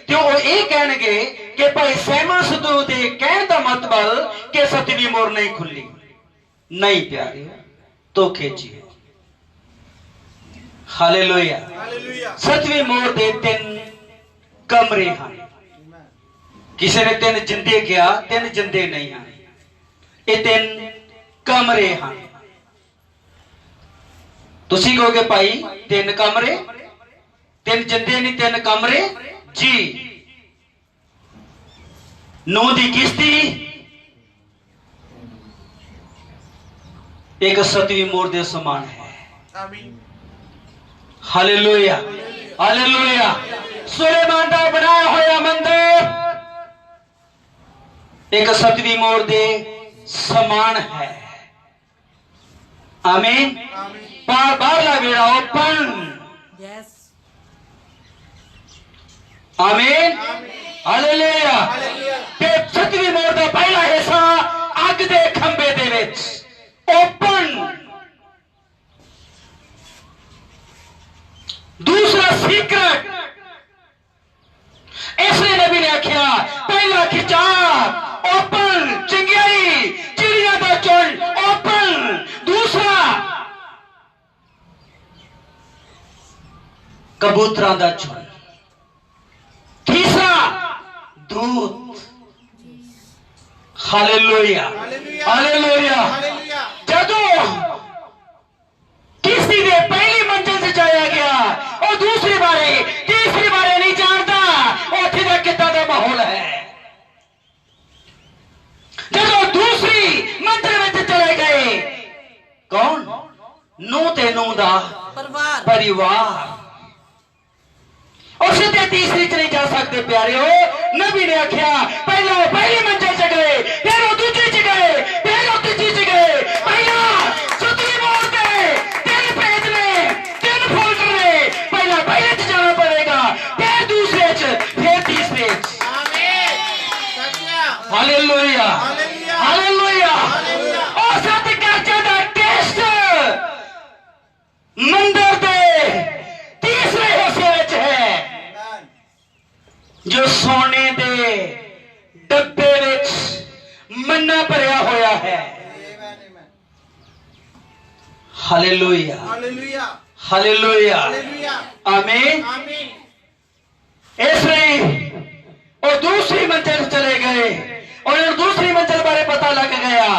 ਤੇ ਉਹ ਇਹ ਕਹਿਣਗੇ ਕਿ ਭਾਈ ਸੈਮਨ ਸਦੂ ਦੇ ਕਹਿਣ ਦਾ ਮਤਲਬ ਕਿ 7ਵੀਂ ਮੋਹਰ ਨਹੀਂ ਖੁੱਲੀ। ਨਹੀਂ ਪਿਆਰੇ, ਧੋਖੇ ਜੀ। ਹਾਲੇਲੂਇਆ। ਹਾਲੇਲੂਇਆ। 7ਵੀਂ ਮੋਹਰ ਦੇ 3 ਕਮਰੇ ਹਨ। ਕਿਸੇ ਨੇ 3 ਜਿੰਦੇ ਕਿਹਾ, 3 ਜਿੰਦੇ ਨਹੀਂ ਹਨ। ਇਹ 3 ਕਮਰੇ ਹਨ। ਤੁਸੀਂ ਕਹੋਗੇ ਭਾਈ 3 ਕਮਰੇ, 3 ਜਿੰਦੇ ਨਹੀਂ 3 ਕਮਰੇ ਜੀ। ਨੂਹ ਦੀ ਕਿਸ਼ਤੀ ਇੱਕ 7ਵੀਂ ਮੋਹਰ ਦੇ ਸਮਾਨ ਹੈ। ਆਮੀਨ। Hallelujah hallelujah. ਸੁਲੇਮਾਨ ਦਾ ਬਣਾਇਆ ਹੋਇਆ ਮੰਦਿਰ ਇੱਕ 7ਵੀਂ ਮੋਹਰ ਦੇ ਸਮਾਨ ਹੈ। ਆਮੀਨ। ਬਾਹਰਲਾ ਵੇੜਾ ਓਪਨ। यस। ਆਮੀਨ ਹਾਲੇਲੂਇਆ। ਤੇ 7ਵੀਂ ਮੋਹਰ ਦਾ ਪਹਿਲਾ ਹਿੱਸਾ ਅੱਗ ਦੇ ਖੰਭੇ ਦੇ ਵਿੱਚ ਓਪਨ। दूसरा सीक्रेट इसलिए नबी ने आख्या पहला खिंचाव ओपन, चिंगारी चिड़िया का झुंड ओपन। दूसरा कबूतरा का झुंड। तीसरा दूत। Hallelujah hallelujah. जदों किसी ने पहली मंजिल से जाया गया और दूसरी बारे तीसरी बारे नहीं जानता उठे का कितना का माहौल है। जब दूसरी मंजिल में चले गए कौन? नूह ते नूह दा परिवार। और सीधे तीसरी च नहीं जा सकते प्यारे हो। नबी ने आख्या पहला पहली मंजिल च गए, फिर वो दूसरी च गए, फिर वो तीसरी च गए। पहला 7वीं मोहर के 3 पेज ने 3 फोल्डर ने। पहला पहले च जाना पड़ेगा, फिर दूसरे च, फिर तीसरे च। आमीन। सच्चा। Hallelujah hallelujah. हालेलुया। हालेलुया। और 7 गरजां दा टेस्ट मंदिर दे तीसरे हिस्से विच है जो सोने दे डब्बे विच मन्ना भरिया होया है। Hallelujah hallelujah. Hallelujah hallelujah. आमीन। आमीन। इसलिए वो दूसरी मंजिल चले गए और दूसरी मंजिल बारे पता लग गया